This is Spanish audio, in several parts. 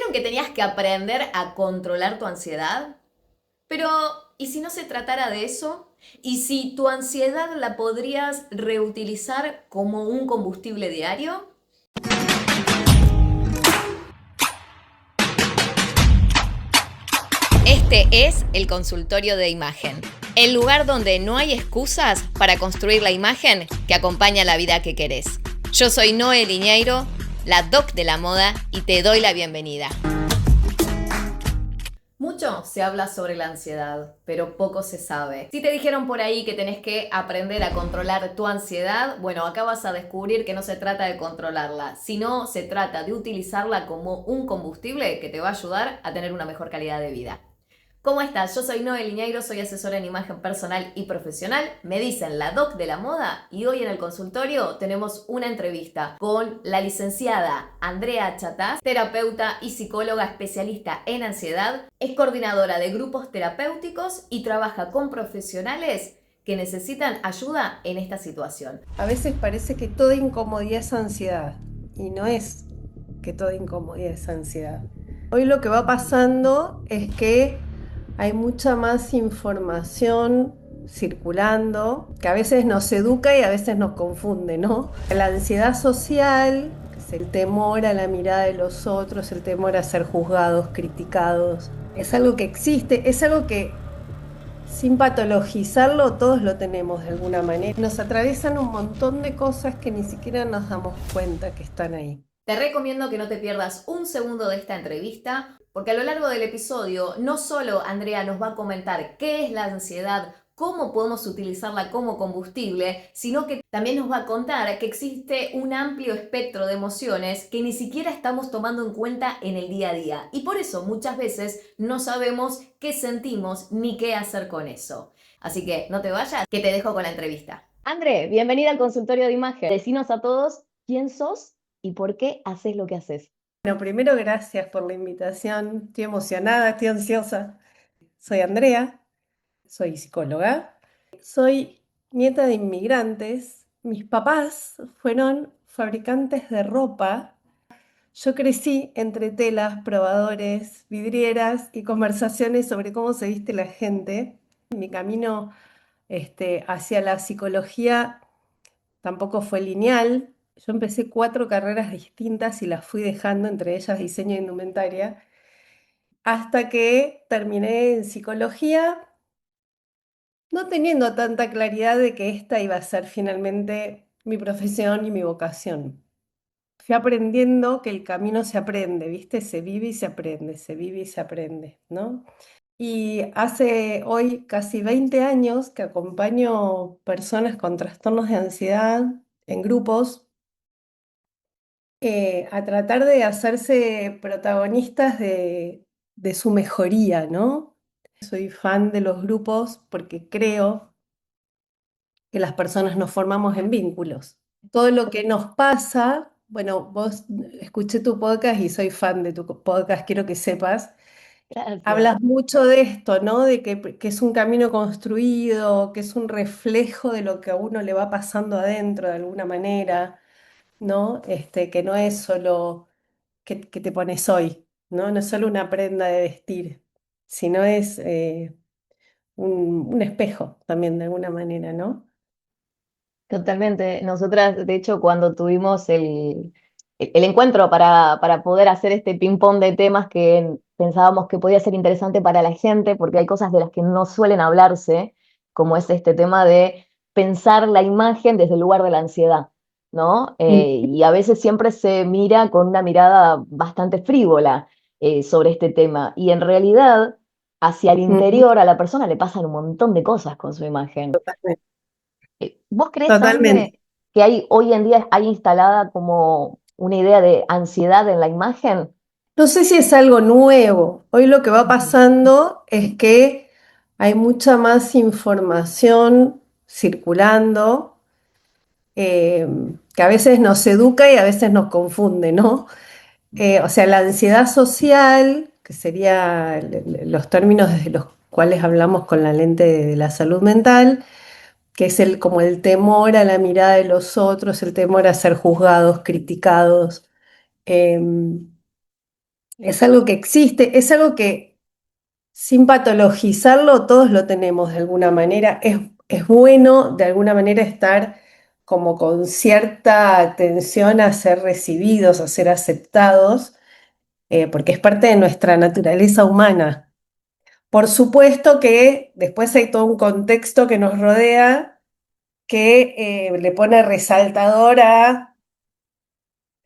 dijeron que tenías que aprender a controlar tu ansiedad? Pero, ¿y si no se tratara de eso? ¿Y si tu ansiedad la podrías reutilizar como un combustible diario? Este es el consultorio de imagen, el lugar donde no hay excusas para construir la imagen que acompaña la vida que querés. Yo soy Noé Liñeiro, la doc de la moda, y te doy la bienvenida. Mucho se habla sobre la ansiedad, pero poco se sabe. Si te dijeron por ahí que tenés que aprender a controlar tu ansiedad, bueno, acá vas a descubrir que no se trata de controlarla, sino se trata de utilizarla como un combustible que te va a ayudar a tener una mejor calidad de vida. ¿Cómo estás? Yo soy Noel Liñeiro, soy asesora en imagen personal y profesional. Me dicen la doc de la moda y hoy en el consultorio tenemos una entrevista con la licenciada Andrea Chatás, terapeuta y psicóloga especialista en ansiedad. Es coordinadora de grupos terapéuticos y trabaja con profesionales que necesitan ayuda en esta situación. A veces parece que toda incomodidad es ansiedad y no es que toda incomodidad es ansiedad. Hoy lo que va pasando es que hay mucha más información circulando que a veces nos educa y a veces nos confunde, ¿no? La ansiedad social, que es el temor a la mirada de los otros, el temor a ser juzgados, criticados, es algo que existe, es algo que sin patologizarlo, todos lo tenemos de alguna manera. Nos atraviesan un montón de cosas que ni siquiera nos damos cuenta que están ahí. Te recomiendo que no te pierdas un segundo de esta entrevista, porque a lo largo del episodio no solo Andrea nos va a comentar qué es la ansiedad, cómo podemos utilizarla como combustible, sino que también nos va a contar que existe un amplio espectro de emociones que ni siquiera estamos tomando en cuenta en el día a día. Y por eso muchas veces no sabemos qué sentimos ni qué hacer con eso. Así que no te vayas, que te dejo con la entrevista. André, bienvenida al consultorio de imagen. Decinos a todos quién sos y por qué haces lo que haces. Bueno, primero gracias por la invitación. Estoy emocionada, estoy ansiosa. Soy Andrea, soy psicóloga. Soy nieta de inmigrantes. Mis papás fueron fabricantes de ropa. Yo crecí entre telas, probadores, vidrieras y conversaciones sobre cómo se viste la gente. Mi camino hacia la psicología tampoco fue lineal. Yo empecé 4 carreras distintas y las fui dejando, entre ellas diseño de indumentaria, hasta que terminé en psicología, no teniendo tanta claridad de que esta iba a ser finalmente mi profesión y mi vocación. Fui aprendiendo que el camino se aprende, ¿viste? Se vive y se aprende, se vive y se aprende, ¿no? Y hace hoy casi 20 años que acompaño personas con trastornos de ansiedad en grupos a tratar de hacerse protagonistas de su mejoría, ¿no? Soy fan de los grupos porque creo que las personas nos formamos en vínculos. Todo lo que nos pasa, bueno, vos escuché tu podcast y soy fan de tu podcast, quiero que sepas. Gracias. Hablas mucho de esto, ¿no? De que es un camino construido, que es un reflejo de lo que a uno le va pasando adentro de alguna manera, ¿no? Que no es solo que te pones hoy, ¿no? No es solo una prenda de vestir, sino es un espejo también de alguna manera, ¿no? Totalmente. Nosotras, de hecho, cuando tuvimos el encuentro para poder hacer este ping-pong de temas que pensábamos que podía ser interesante para la gente, porque hay cosas de las que no suelen hablarse, como es este tema de pensar la imagen desde el lugar de la ansiedad, ¿no? Mm. Y a veces siempre se mira con una mirada bastante frívola sobre este tema. Y en realidad, hacia el Ujú. interior, a la persona le pasan un montón de cosas con su imagen. Totalmente. ¿Vos crees, Totalmente. André, que hay, hoy en día hay instalada como una idea de ansiedad en la imagen? No sé si es algo nuevo. Hoy lo que va pasando es que hay mucha más información circulando, eh, que a veces nos educa y a veces nos confunde, ¿no? O sea, la ansiedad social, que sería los términos desde los cuales hablamos con la lente de la salud mental, que es como el temor a la mirada de los otros, el temor a ser juzgados, criticados. em, Es algo que existe, es algo que sin patologizarlo todos lo tenemos de alguna manera. Es bueno de alguna manera estar como con cierta atención a ser recibidos, a ser aceptados, porque es parte de nuestra naturaleza humana. Por supuesto que después hay todo un contexto que nos rodea que le pone resaltador a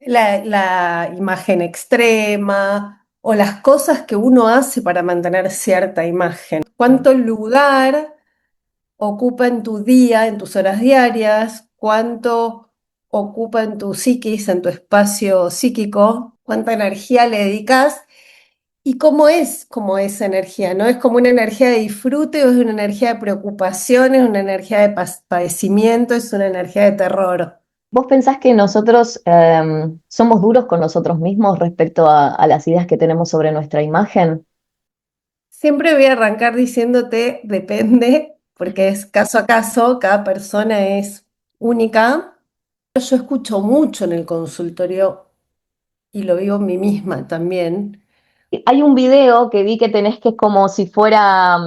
la imagen extrema o las cosas que uno hace para mantener cierta imagen. ¿Cuánto lugar ocupa en tu día, en tus horas diarias? ¿Cuánto ocupa en tu psiquis, en tu espacio psíquico? ¿Cuánta energía le dedicas? ¿Y cómo es como esa energía? ¿No es como una energía de disfrute o es una energía de preocupación, es una energía de padecimiento, es una energía de terror? ¿Vos pensás que nosotros somos duros con nosotros mismos respecto a las ideas que tenemos sobre nuestra imagen? Siempre voy a arrancar diciéndote, depende, porque es caso a caso, cada persona es única. Yo escucho mucho en el consultorio y lo vivo en mí misma también. Hay un video que vi que tenés que es como si fuera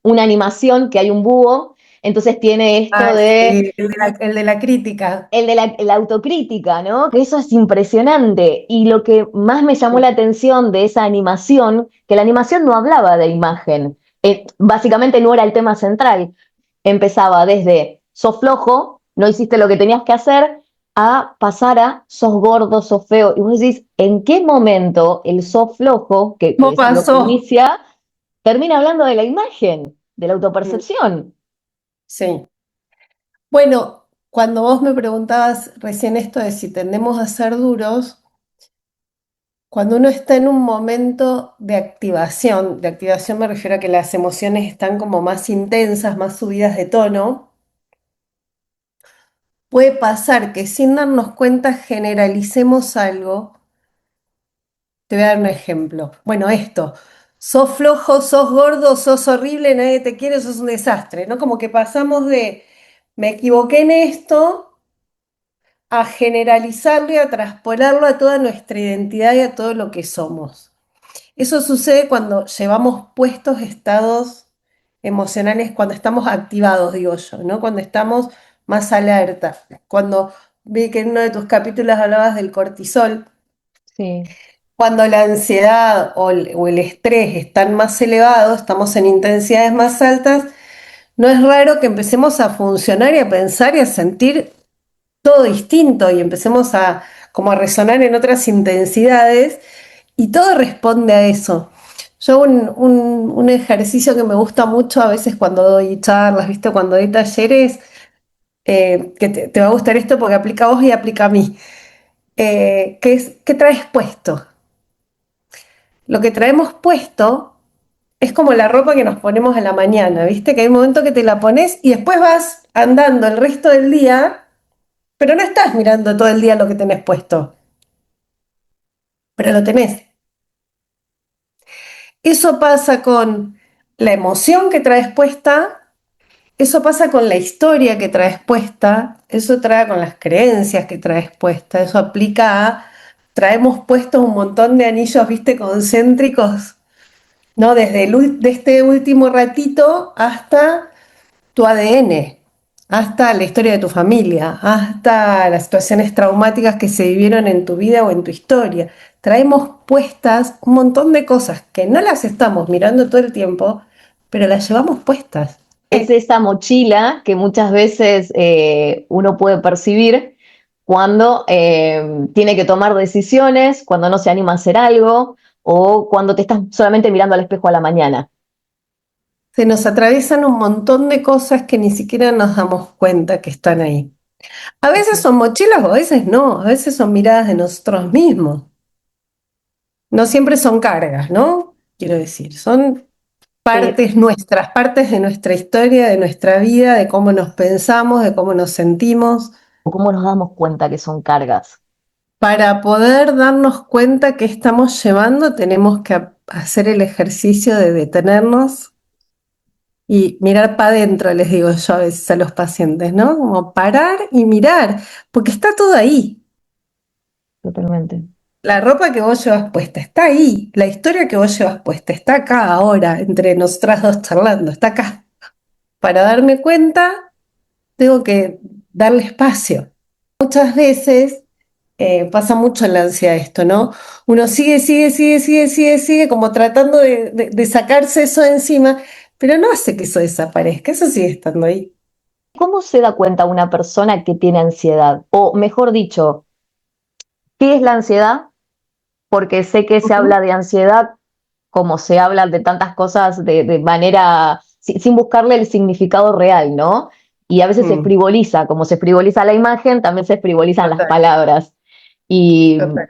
una animación, que hay un búho, entonces tiene esto Ah, de sí, el de la crítica. el de la autocrítica, ¿no? Que eso es impresionante. Y lo que más me llamó la atención de esa animación, que la animación no hablaba de imagen. Básicamente no era el tema central. Empezaba desde sos flojo, no hiciste lo que tenías que hacer, a pasar a sos gordo, sos feo. Y vos decís, ¿en qué momento el sos flojo, que ¿Cómo es lo que pasó? inicia, termina hablando de la imagen, de la Mm, autopercepción? sí. Bueno, cuando vos me preguntabas recién esto de si tendemos a ser duros, cuando uno está en un momento de activación me refiero a que las emociones están como más intensas, más subidas de tono, puede pasar que sin darnos cuenta generalicemos algo. Te voy a dar un ejemplo. Bueno, esto, sos flojo, sos gordo, sos horrible, nadie te quiere, sos un desastre, ¿no? Como que pasamos de me equivoqué en esto a generalizarlo y a traspolarlo a toda nuestra identidad y a todo lo que somos. Eso sucede cuando llevamos puestos estados emocionales, cuando estamos activados, digo yo, ¿no? Cuando estamos más alerta. Cuando vi que en uno de tus capítulos hablabas del cortisol, Sí. cuando la ansiedad o el estrés están más elevados, estamos en intensidades más altas, no es raro que empecemos a funcionar y a pensar y a sentir todo distinto y empecemos a como a resonar en otras intensidades y todo responde a eso. Yo un ejercicio que me gusta mucho a veces cuando doy charlas, ¿viste? Cuando doy talleres, que te va a gustar esto porque aplica a vos y aplica a mí, que es, ¿qué traes puesto? Lo que traemos puesto es como la ropa que nos ponemos a la mañana, ¿viste? Que hay un momento que te la pones y después vas andando el resto del día, pero no estás mirando todo el día lo que tenés puesto, pero lo tenés. Eso pasa con la emoción que traes puesta, eso pasa con la historia que traes puesta, eso trae con las creencias que traes puesta, eso aplica a, traemos puestos un montón de anillos, ¿viste? Concéntricos, ¿no? De este último ratito hasta tu ADN, hasta la historia de tu familia, hasta las situaciones traumáticas que se vivieron en tu vida o en tu historia. Traemos puestas un montón de cosas que no las estamos mirando todo el tiempo, pero las llevamos puestas. Es esa mochila que muchas veces uno puede percibir cuando tiene que tomar decisiones, cuando no se anima a hacer algo o cuando te estás solamente mirando al espejo a la mañana. Se nos atraviesan un montón de cosas que ni siquiera nos damos cuenta que están ahí. A veces son mochilas o a veces no, a veces son miradas de nosotros mismos. No siempre son cargas, ¿no? Quiero decir, son Eh, partes nuestras, partes de nuestra historia, de nuestra vida, de cómo nos pensamos, de cómo nos sentimos, ¿Cómo nos damos cuenta que son cargas? para poder darnos cuenta que estamos llevando, tenemos que hacer el ejercicio de detenernos y mirar para adentro, les digo yo a veces a los pacientes, ¿no? Como parar y mirar, porque está todo ahí. Totalmente. La ropa que vos llevas puesta está ahí, la historia que vos llevas puesta está acá ahora, entre nosotras dos charlando, está acá. Para darme cuenta, tengo que darle espacio. Muchas veces pasa mucho en la ansiedad esto, ¿no? Uno sigue, como tratando de sacarse eso de encima, pero no hace que eso desaparezca, eso sigue estando ahí. ¿Cómo se da cuenta una persona que tiene ansiedad? O mejor dicho, ¿qué es la ansiedad? Porque sé que se Ujú. habla de ansiedad como se habla de tantas cosas de manera, sin buscarle el significado real, ¿no? Y a veces se Mm, frivoliza, como se frivoliza la imagen, también se frivolizan las total, palabras. Y total.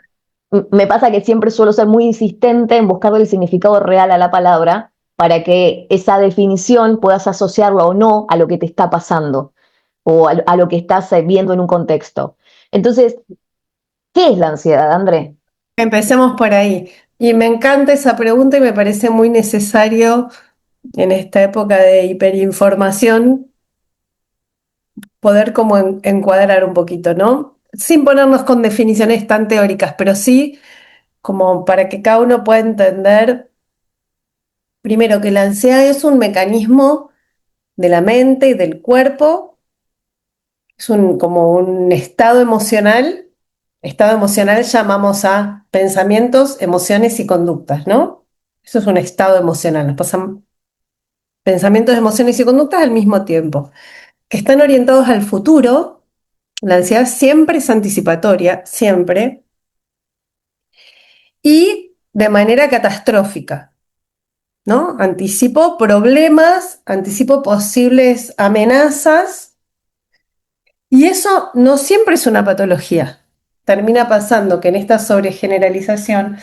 me pasa que siempre suelo ser muy insistente en buscarle el significado real a la palabra para que esa definición puedas asociarla o no a lo que te está pasando o a lo que estás viendo en un contexto. Entonces, ¿qué es la ansiedad, André? Empecemos por ahí. Y me encanta esa pregunta y me parece muy necesario en esta época de hiperinformación poder como encuadrar un poquito, ¿no? Sin ponernos con definiciones tan teóricas, pero sí como para que cada uno pueda entender, primero, que la ansiedad es un mecanismo de la mente y del cuerpo, es como un estado emocional llamamos a pensamientos, emociones y conductas, ¿no? Eso es un estado emocional, nos pasan pensamientos, emociones y conductas al mismo tiempo, que están orientados al futuro. La ansiedad siempre es anticipatoria, siempre, y de manera catastrófica, ¿no? Anticipo problemas, anticipo posibles amenazas, y eso no siempre es una patología. Termina pasando que en esta sobregeneralización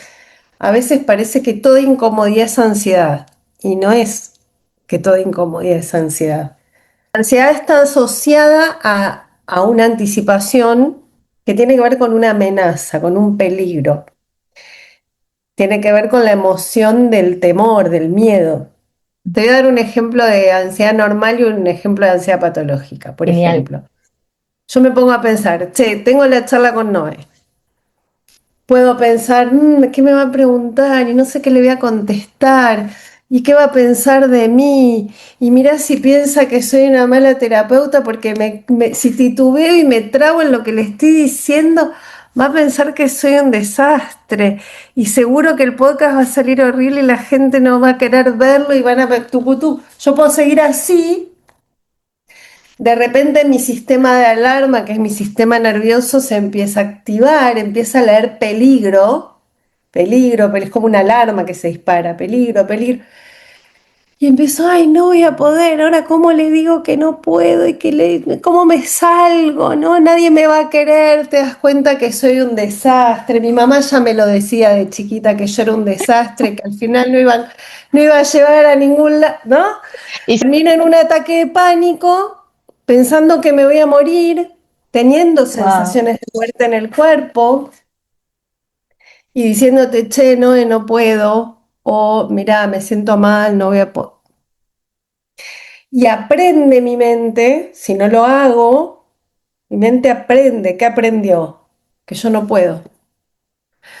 a veces parece que toda incomodidad es ansiedad, y no es que toda incomodidad es ansiedad. La ansiedad está asociada a una anticipación que tiene que ver con una amenaza, con un peligro. Tiene que ver con la emoción del temor, del miedo. Te voy a dar un ejemplo de ansiedad normal y un ejemplo de ansiedad patológica. Por Genial. ejemplo, yo me pongo a pensar, che, tengo la charla con Noé. Puedo pensar, ¿qué me va a preguntar? Y no sé qué le voy a contestar. ¿Y qué va a pensar de mí? Y mirá si piensa que soy una mala terapeuta porque si titubeo y me trago en lo que le estoy diciendo, va a pensar que soy un desastre. Y seguro que el podcast va a salir horrible y la gente no va a querer verlo y van a ver tucutú. Yo puedo seguir así. De repente mi sistema de alarma, que es mi sistema nervioso, se empieza a activar, empieza a leer peligro, peligro, pero es como una alarma que se dispara, peligro, peligro. Y empezó, ay, no voy a poder, ahora cómo le digo que no puedo y cómo me salgo, ¿no? Nadie me va a querer, te das cuenta que soy un desastre. Mi mamá ya me lo decía de chiquita que yo era un desastre, que al final no iba a llevar a ningún lado, ¿no? Y Termino en un ataque de pánico, pensando que me voy a morir, teniendo wow, sensaciones de muerte en el cuerpo y diciéndote, che, no, no puedo, o mirá, me siento mal, no voy a poder. Y aprende mi mente, si no lo hago, mi mente aprende, ¿qué aprendió? Que yo no puedo,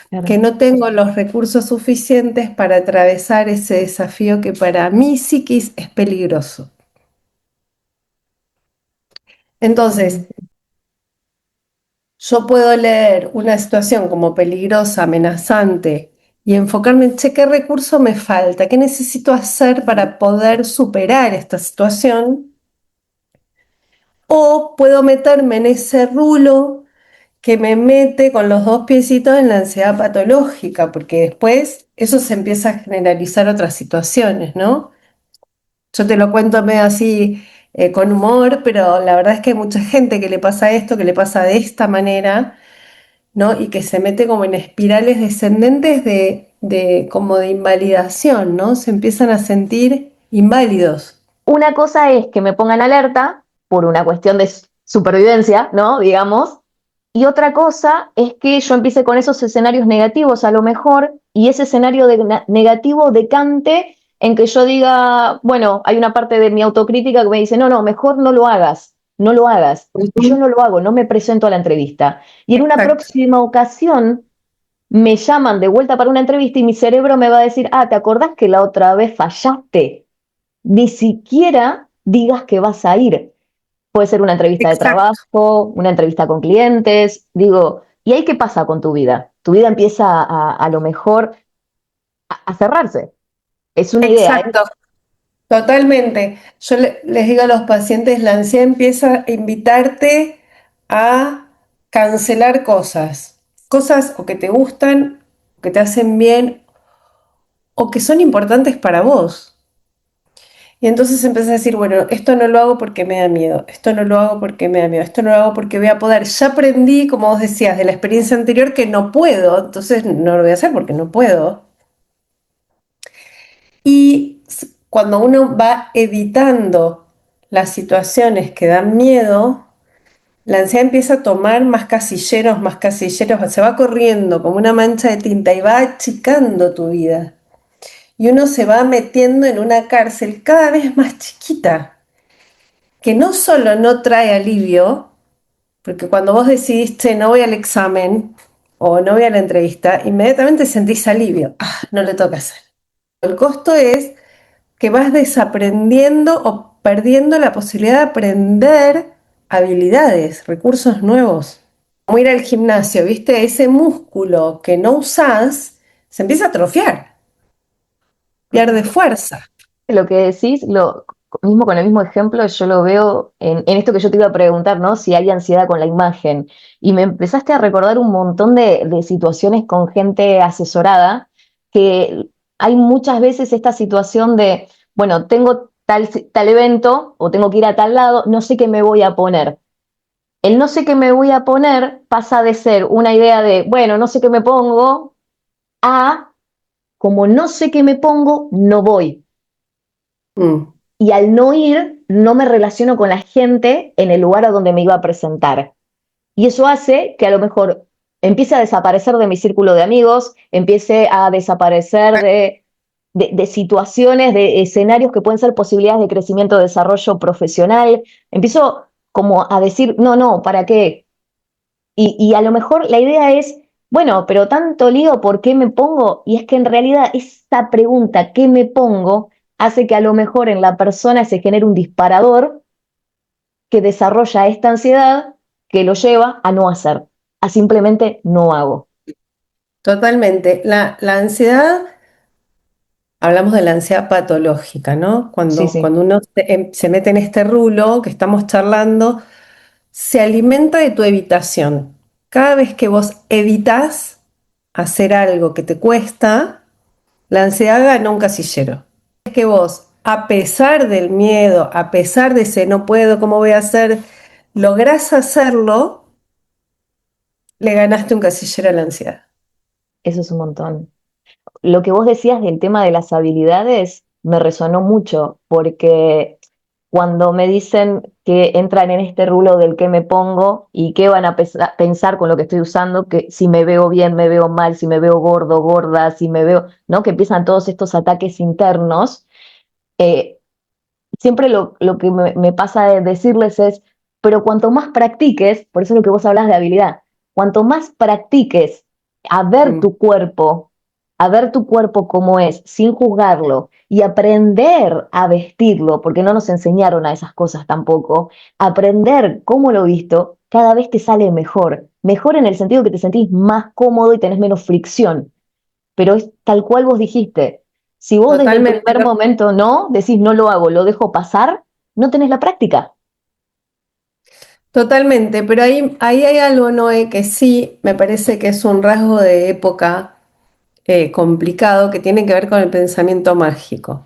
claro. que no tengo los recursos suficientes para atravesar ese desafío que para mi psiquis es peligroso. Entonces, yo puedo leer una situación como peligrosa, amenazante, y enfocarme en, che, ¿qué recurso me falta? ¿Qué necesito hacer para poder superar esta situación? O puedo meterme en ese rulo que me mete con los dos piecitos en la ansiedad patológica, porque después eso se empieza a generalizar otras situaciones, ¿no? Yo te lo cuento medio así con humor, pero la verdad es que hay mucha gente que le pasa esto, que le pasa de esta manera, ¿no? Y que se mete como en espirales descendentes como de invalidación, ¿no? Se empiezan a sentir inválidos. Una cosa es que me pongan alerta por una cuestión de supervivencia, ¿no? Digamos. Y otra cosa es que yo empiece con esos escenarios negativos a lo mejor y ese escenario negativo decante en que yo diga, bueno, hay una parte de mi autocrítica que me dice, no, no, mejor no lo hagas, no lo hagas. Y yo Ujú. no lo hago, no me presento a la entrevista. Y en una Exacto. próxima ocasión me llaman de vuelta para una entrevista y mi cerebro me va a decir, ¿te acordás que la otra vez fallaste? Ni siquiera digas que vas a ir. Puede ser una entrevista de Exacto, trabajo, una entrevista con clientes, digo, ¿y ahí qué pasa con tu vida? Tu vida empieza a lo mejor a cerrarse. Es una idea, ¿eh? exacto, totalmente. Yo les digo a los pacientes, la ansiedad empieza a invitarte a cancelar cosas, cosas o que te gustan, o que te hacen bien, o que son importantes para vos. Y entonces empecé a decir, bueno, esto no lo hago porque me da miedo, esto no lo hago porque me da miedo, esto no lo hago porque voy a poder. Ya aprendí, como vos decías, de la experiencia anterior que no puedo, entonces no lo voy a hacer porque no puedo. Y cuando uno va evitando las situaciones que dan miedo, la ansiedad empieza a tomar más casilleros, se va corriendo como una mancha de tinta y va achicando tu vida. Y uno se va metiendo en una cárcel cada vez más chiquita, que no solo no trae alivio, porque cuando vos decidiste no voy al examen o no voy a la entrevista, inmediatamente sentís alivio. No le toca hacer. El costo es que vas desaprendiendo o perdiendo la posibilidad de aprender habilidades, recursos nuevos. Como ir al gimnasio, ¿viste? Ese músculo que no usás se empieza a atrofiar, pierde fuerza. Lo que decís, lo mismo con el mismo ejemplo, yo lo veo en esto que yo te iba a preguntar, ¿no? Si hay ansiedad con la imagen. Y me empezaste a recordar un montón de situaciones con gente asesorada, que hay muchas veces esta situación de, bueno, tengo tal evento o tengo que ir a tal lado, no sé qué me voy a poner. El no sé qué me voy a poner pasa de ser una idea de, bueno, no sé qué me pongo, a como no sé qué me pongo, no voy. Mm, Y al no ir, no me relaciono con la gente en el lugar a donde me iba a presentar. Y eso hace que a lo mejor empiece a desaparecer de mi círculo de amigos, empiece a desaparecer de situaciones, de escenarios que pueden ser posibilidades de crecimiento, de desarrollo profesional. Empiezo como a decir, no, no, ¿para qué? Y a lo mejor la idea es, bueno, pero tanto lío, ¿por qué me pongo? Y es que en realidad esta pregunta, ¿qué me pongo? Hace que a lo mejor en la persona se genere un disparador que desarrolla esta ansiedad que lo lleva a no hacer, a simplemente no hago. totalmente. La ansiedad, hablamos de la ansiedad patológica, ¿no? Sí, sí, Cuando uno se mete en este rulo que estamos charlando, se alimenta de tu evitación. Cada vez que vos evitas hacer algo que te cuesta, la ansiedad gana un casillero. Es que vos, a pesar del miedo, a pesar de ese no puedo, ¿cómo voy a hacer? Lográs hacerlo, le ganaste un casillero a la ansiedad. eso es un montón. Lo que vos decías del tema de las habilidades me resonó mucho porque cuando me dicen que entran en este rulo del que me pongo y qué van a pensar con lo que estoy usando, que si me veo bien, me veo mal, si me veo gordo, gorda, si me veo, ¿no? Que empiezan todos estos ataques internos. eh, Siempre lo que me pasa de decirles es, pero cuanto más practiques, por eso es lo que vos hablas de habilidad, cuanto más practiques a ver Mm, tu cuerpo como es, sin juzgarlo, y aprender a vestirlo, porque no nos enseñaron a esas cosas tampoco, aprender cómo lo visto, cada vez te sale mejor. Mejor en el sentido que te sentís más cómodo y tenés menos fricción, pero es tal cual vos dijiste. Si vos desde el totalmente. primer momento no, decís no lo hago, lo dejo pasar, no tenés la práctica. Totalmente, pero ahí hay algo, Noé, que sí me parece que es un rasgo de época complicado que tiene que ver con el pensamiento mágico.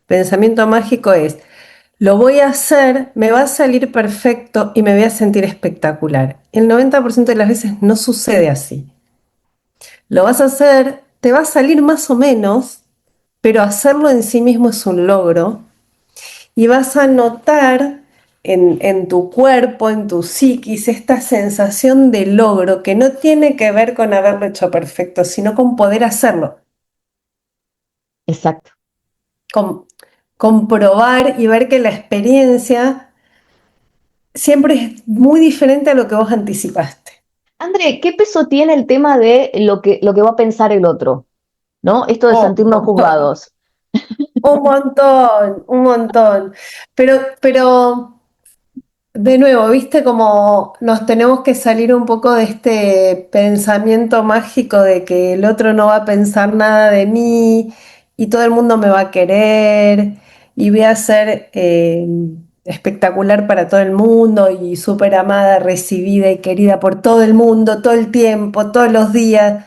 Pensamiento mágico es, lo voy a hacer, me va a salir perfecto y me voy a sentir espectacular. El 90% de las veces no sucede así. Lo vas a hacer, te va a salir más o menos, pero hacerlo en sí mismo es un logro y vas a notar en tu cuerpo, en tu psiquis, esta sensación de logro que no tiene que ver con haberlo hecho perfecto, sino con poder hacerlo, Exacto. con comprobar y ver que la experiencia siempre es muy diferente a lo que vos anticipaste. André, ¿qué peso tiene el tema de lo que va a pensar el otro? ¿No? Esto de Oh, un sentirnos montón, juzgados. un montón, un montón. Pero de nuevo, viste como nos tenemos que salir un poco de este pensamiento mágico de que el otro no va a pensar nada de mí y todo el mundo me va a querer y voy a ser espectacular para todo el mundo y súper amada, recibida y querida por todo el mundo, todo el tiempo, todos los días.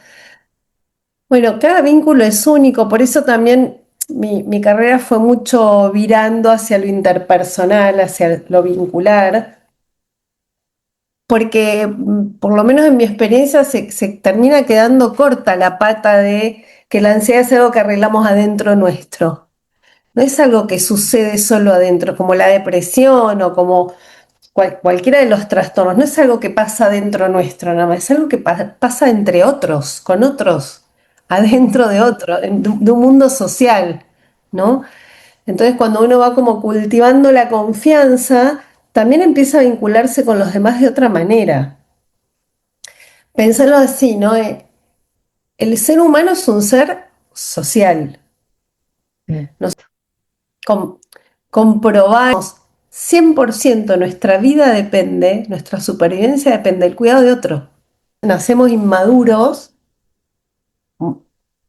Bueno, cada vínculo es único, por eso también mi carrera fue mucho virando hacia lo interpersonal, hacia lo vincular porque por lo menos en mi experiencia se termina quedando corta la pata de que la ansiedad es algo que arreglamos adentro nuestro. No es algo que sucede solo adentro, como la depresión o como cualquiera de los trastornos. No es algo que pasa dentro nuestro nada más, es algo que pasa entre otros, con otros, adentro de otro, de un mundo social, ¿no? Entonces, cuando uno va como cultivando la confianza, también empieza a vincularse con los demás de otra manera. Pensarlo así, ¿no? El ser humano es un ser social. Mm. Nos com- comprobamos 100% nuestra vida depende, nuestra supervivencia depende del cuidado de otro. Nacemos inmaduros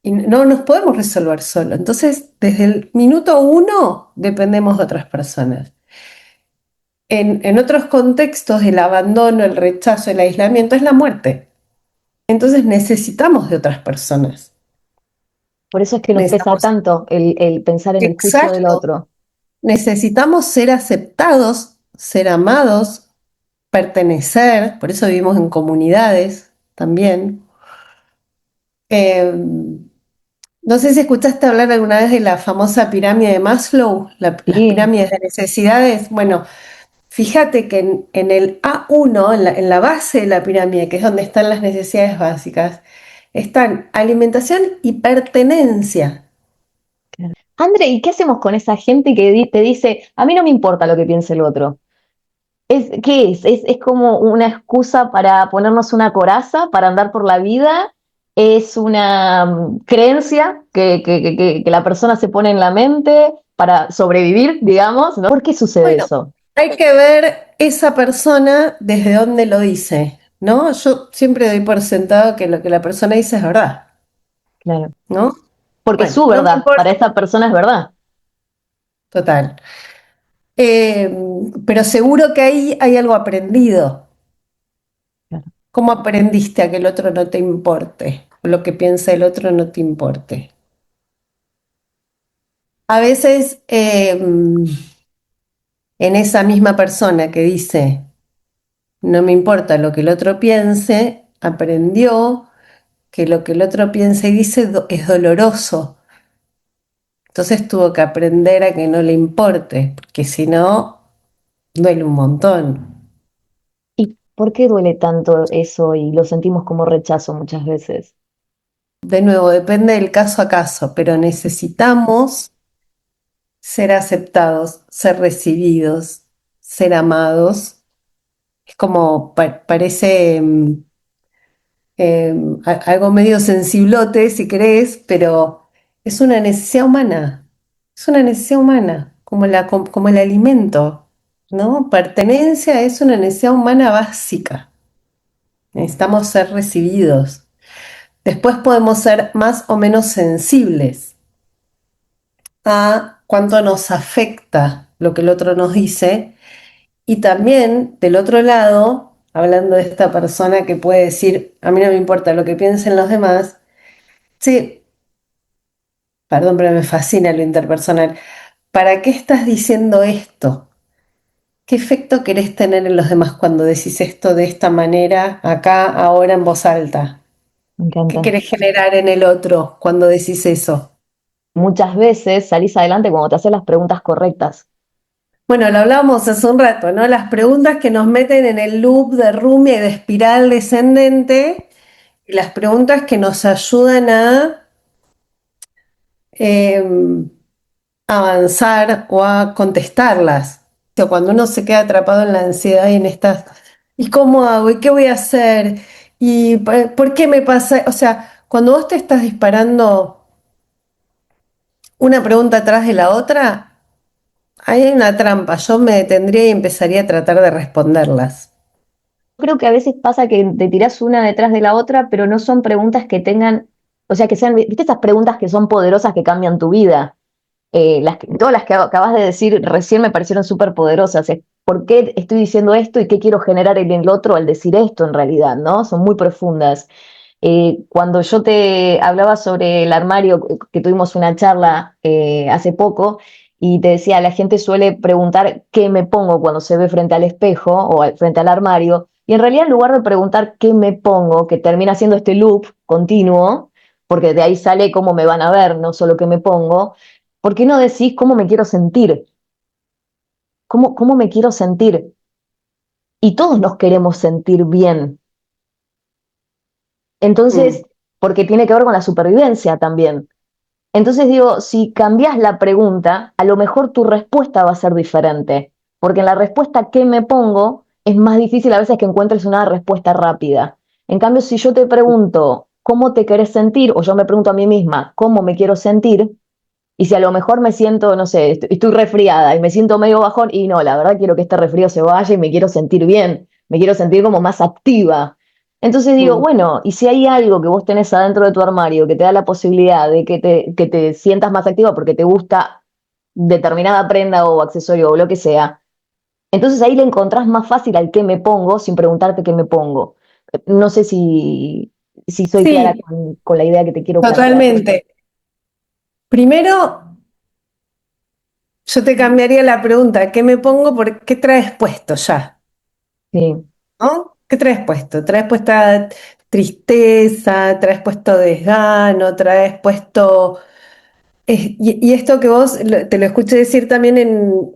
y no nos podemos resolver solo. Entonces, desde el minuto uno dependemos de otras personas. En otros contextos, el abandono, el rechazo, el aislamiento es la muerte. Entonces necesitamos de otras personas. Por eso es que nos pesa Necesitamos, tanto el pensar en el juicio del exacto, otro. necesitamos ser aceptados, ser amados, pertenecer, por eso vivimos en comunidades también. Eh, no sé si escuchaste hablar alguna vez de la famosa pirámide de Maslow, las Sí, pirámides de necesidades. Bueno, fíjate que en el A1, en la base de la pirámide, que es donde están las necesidades básicas, están alimentación y pertenencia. claro. André, ¿y qué hacemos con esa gente que te dice, a mí no me importa lo que piense el otro? ¿Qué es? Es como una excusa para ponernos una coraza, para andar por la vida. Es una creencia que la persona se pone en la mente para sobrevivir, digamos, ¿no? ¿Por qué sucede Bueno, eso? hay que ver esa persona desde dónde lo dice, ¿no? Yo siempre doy por sentado que lo que la persona dice es verdad, Claro. ¿no? Porque es Bueno, su no me verdad, importa, para esa persona es verdad. total. Eh, pero seguro que ahí hay algo aprendido. Claro. ¿Cómo aprendiste a que el otro no te importe? O lo que piensa el otro no te importe. A veces en esa misma persona que dice, no me importa lo que el otro piense, aprendió que lo que el otro piensa y dice es doloroso. Entonces tuvo que aprender a que no le importe, porque si no, duele un montón. ¿Y por qué duele tanto eso y lo sentimos como rechazo muchas veces? De nuevo, depende del caso a caso, pero necesitamos ser aceptados, ser recibidos, ser amados. Es como parece algo medio sensiblote, si querés, pero es una necesidad humana. Es una necesidad humana, como el alimento, ¿no? Pertenencia es una necesidad humana básica. Necesitamos ser recibidos. Después podemos ser más o menos sensibles a cuánto nos afecta lo que el otro nos dice. Y también, del otro lado, hablando de esta persona que puede decir, a mí no me importa lo que piensen los demás, sí, perdón, pero me fascina lo interpersonal. ¿Para qué estás diciendo esto? ¿Qué efecto querés tener en los demás cuando decís esto de esta manera, acá, ahora, en voz alta? Me ¿Qué encanta. querés generar en el otro cuando decís eso? Muchas veces salís adelante cuando te haces las preguntas correctas. Bueno, lo hablábamos hace un rato, ¿no? Las preguntas que nos meten en el loop de rumia y de espiral descendente, y las preguntas que nos ayudan a em, avanzar o a contestarlas. O cuando uno se queda atrapado en la ansiedad y en estas, ¿y cómo hago? ¿Y qué voy a hacer? ¿Y por qué me pasa? O sea, cuando vos te estás disparando una pregunta atrás de la otra, hay una trampa. Yo me detendría y empezaría a tratar de responderlas. Creo que a veces pasa que te tirás una detrás de la otra, pero no son preguntas que tengan, o sea, que sean, viste esas preguntas que son poderosas que cambian tu vida. Todas las que acabas de decir recién me parecieron súper poderosas. Es, ¿por qué estoy diciendo esto y qué quiero generar en el otro al decir esto en realidad, ¿no? Son muy profundas. Cuando yo te hablaba sobre el armario, que tuvimos una charla hace poco, y te decía, la gente suele preguntar qué me pongo cuando se ve frente al espejo o frente al armario, y en realidad en lugar de preguntar qué me pongo, que termina siendo este loop continuo, porque de ahí sale cómo me van a ver, no solo qué me pongo, ¿por qué no decís cómo me quiero sentir? ¿Cómo me quiero sentir? Y todos nos queremos sentir bien. Mm, Entonces, porque tiene que ver con la supervivencia también. Entonces digo, si cambias la pregunta, a lo mejor tu respuesta va a ser diferente, porque en la respuesta ¿qué me pongo? Es más difícil a veces que encuentres una respuesta rápida. En cambio, si yo te pregunto cómo te querés sentir, o yo me pregunto a mí misma cómo me quiero sentir, y si a lo mejor me siento, no sé, estoy resfriada y me siento medio bajón, y no, la verdad quiero que este resfrío se vaya y me quiero sentir bien, me quiero sentir como más activa. Entonces digo, mm. bueno, y si hay algo que vos tenés adentro de tu armario que te da la posibilidad de que te sientas más activa porque te gusta determinada prenda o accesorio o lo que sea, entonces ahí le encontrás más fácil al qué me pongo sin preguntarte qué me pongo. No sé si soy clara Sí, con la idea que te quiero plantear. totalmente. Primero, yo te cambiaría la pregunta, ¿qué me pongo por qué traes puesto ya? Sí, ¿No? ¿Qué traes puesto? ¿Traes puesta tristeza? ¿Traes puesto desgano? ¿Traes puesto... y esto que vos te lo escuché decir también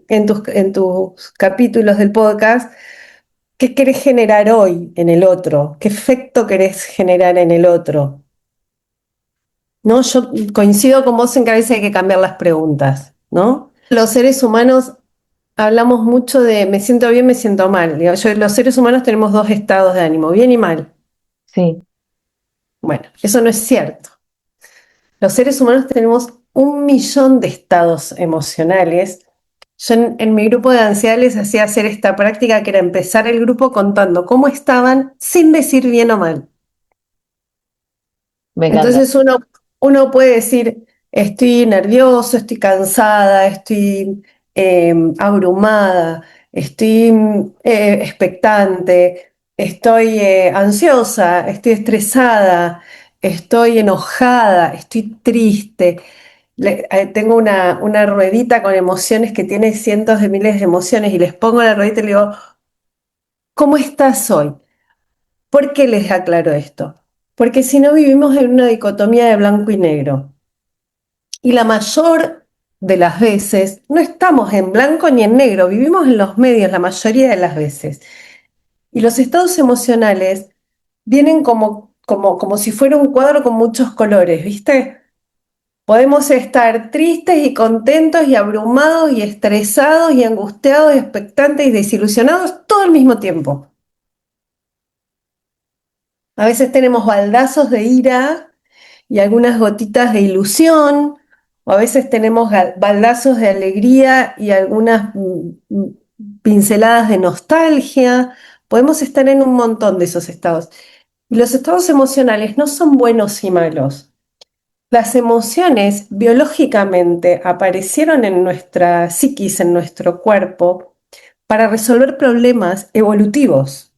en tus capítulos del podcast, ¿qué querés generar hoy en el otro? ¿Qué efecto querés generar en el otro? ¿No? Yo coincido con vos en que a veces hay que cambiar las preguntas, ¿no? Los seres humanos hablamos mucho de me siento bien, me siento mal. Digo, los seres humanos tenemos dos estados de ánimo, bien y mal. sí, Bueno, eso no es cierto. Los seres humanos tenemos 1 millón de estados emocionales. Yo en mi grupo de ansiedad les hacía hacer esta práctica que era empezar el grupo contando cómo estaban sin decir bien o mal. me encanta. Entonces uno puede decir, estoy nervioso, estoy cansada, estoy abrumada, estoy expectante, estoy ansiosa, estoy estresada, estoy enojada, estoy triste. Tengo una ruedita con emociones que tiene cientos de miles de emociones y les pongo la ruedita y le digo, ¿cómo estás hoy? ¿Por qué les aclaro esto? Porque si no vivimos en una dicotomía de blanco y negro. Y la mayor de las veces no estamos en blanco ni en negro, vivimos en los medios la mayoría de las veces. Y los estados emocionales vienen como si fuera un cuadro con muchos colores, ¿viste? Podemos estar tristes y contentos y abrumados y estresados y angustiados, expectantes y desilusionados todo al mismo tiempo. A veces tenemos baldazos de ira y algunas gotitas de ilusión, o a veces tenemos baldazos de alegría y algunas pinceladas de nostalgia. Podemos estar en un montón de esos estados. Y los estados emocionales no son buenos y malos. Las emociones biológicamente aparecieron en nuestra psiquis, en nuestro cuerpo, para resolver problemas evolutivos,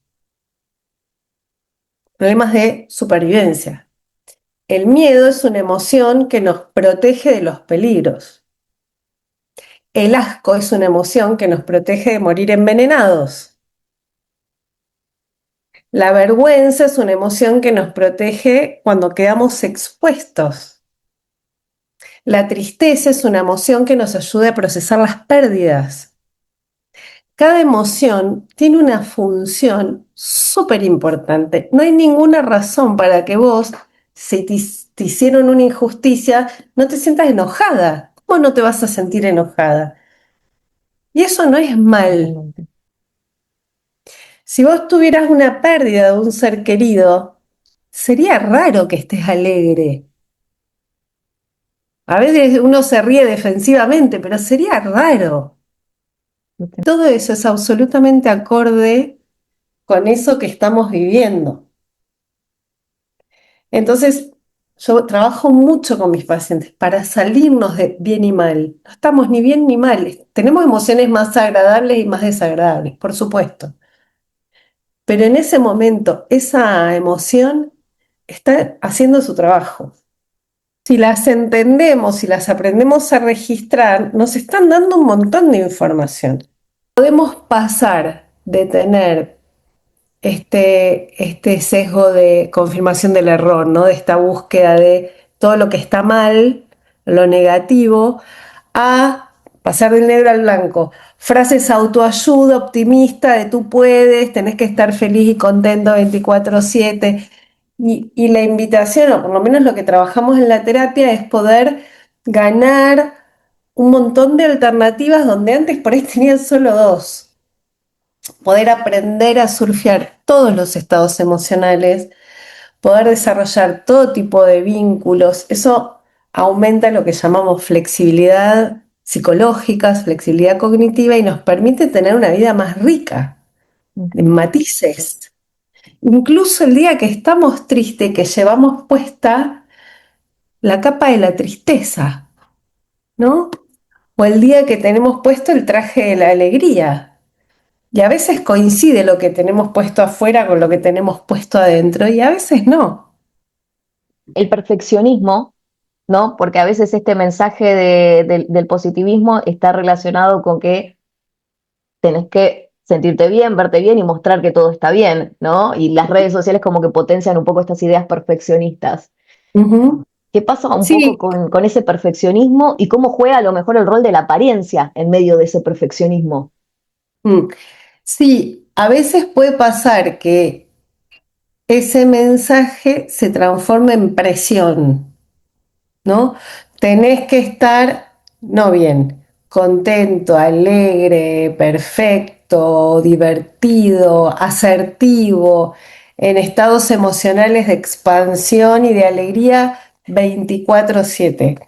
problemas de supervivencia. El miedo es una emoción que nos protege de los peligros. El asco es una emoción que nos protege de morir envenenados. La vergüenza es una emoción que nos protege cuando quedamos expuestos. La tristeza es una emoción que nos ayuda a procesar las pérdidas. Cada emoción tiene una función súper importante. No hay ninguna razón para que vos, si te hicieron una injusticia, no te sientas enojada. ¿Cómo no te vas a sentir enojada? Y eso no es mal. Totalmente. Si vos tuvieras una pérdida de un ser querido, sería raro que estés alegre. A veces uno se ríe defensivamente, pero sería raro. Todo eso es absolutamente acorde con eso que estamos viviendo. Entonces, yo trabajo mucho con mis pacientes para salirnos de bien y mal. No estamos ni bien ni mal. Tenemos emociones más agradables y más desagradables, por supuesto. Pero en ese momento, esa emoción está haciendo su trabajo. Si las entendemos, si las aprendemos a registrar, nos están dando un montón de información. Podemos pasar de tener este sesgo de confirmación del error, ¿no? De esta búsqueda de todo lo que está mal, lo negativo, a pasar del negro al blanco. Frases autoayuda, optimista, de tú puedes, tenés que estar feliz y contento 24/7. Y la invitación, o por lo menos lo que trabajamos en la terapia, es poder ganar un montón de alternativas donde antes por ahí tenían solo dos. Poder aprender a surfear todos los estados emocionales, poder desarrollar todo tipo de vínculos. Eso aumenta lo que llamamos flexibilidad psicológica, flexibilidad cognitiva y nos permite tener una vida más rica, en matices. Incluso el día que estamos tristes, que llevamos puesta la capa de la tristeza, ¿no? O el día que tenemos puesto el traje de la alegría. Y a veces coincide lo que tenemos puesto afuera con lo que tenemos puesto adentro y a veces no. El perfeccionismo, ¿no? Porque a veces este mensaje del positivismo está relacionado con que tenés que sentirte bien, verte bien y mostrar que todo está bien, ¿no? Y las redes sociales como que potencian un poco estas ideas perfeccionistas. Ujú. ¿Qué pasa un poco Sí, con ese perfeccionismo y cómo juega a lo mejor el rol de la apariencia en medio de ese perfeccionismo? mm, sí, a veces puede pasar que ese mensaje se transforma en presión, ¿no? Tenés que estar, no bien, contento, alegre, perfecto, divertido, asertivo, en estados emocionales de expansión y de alegría 24/7.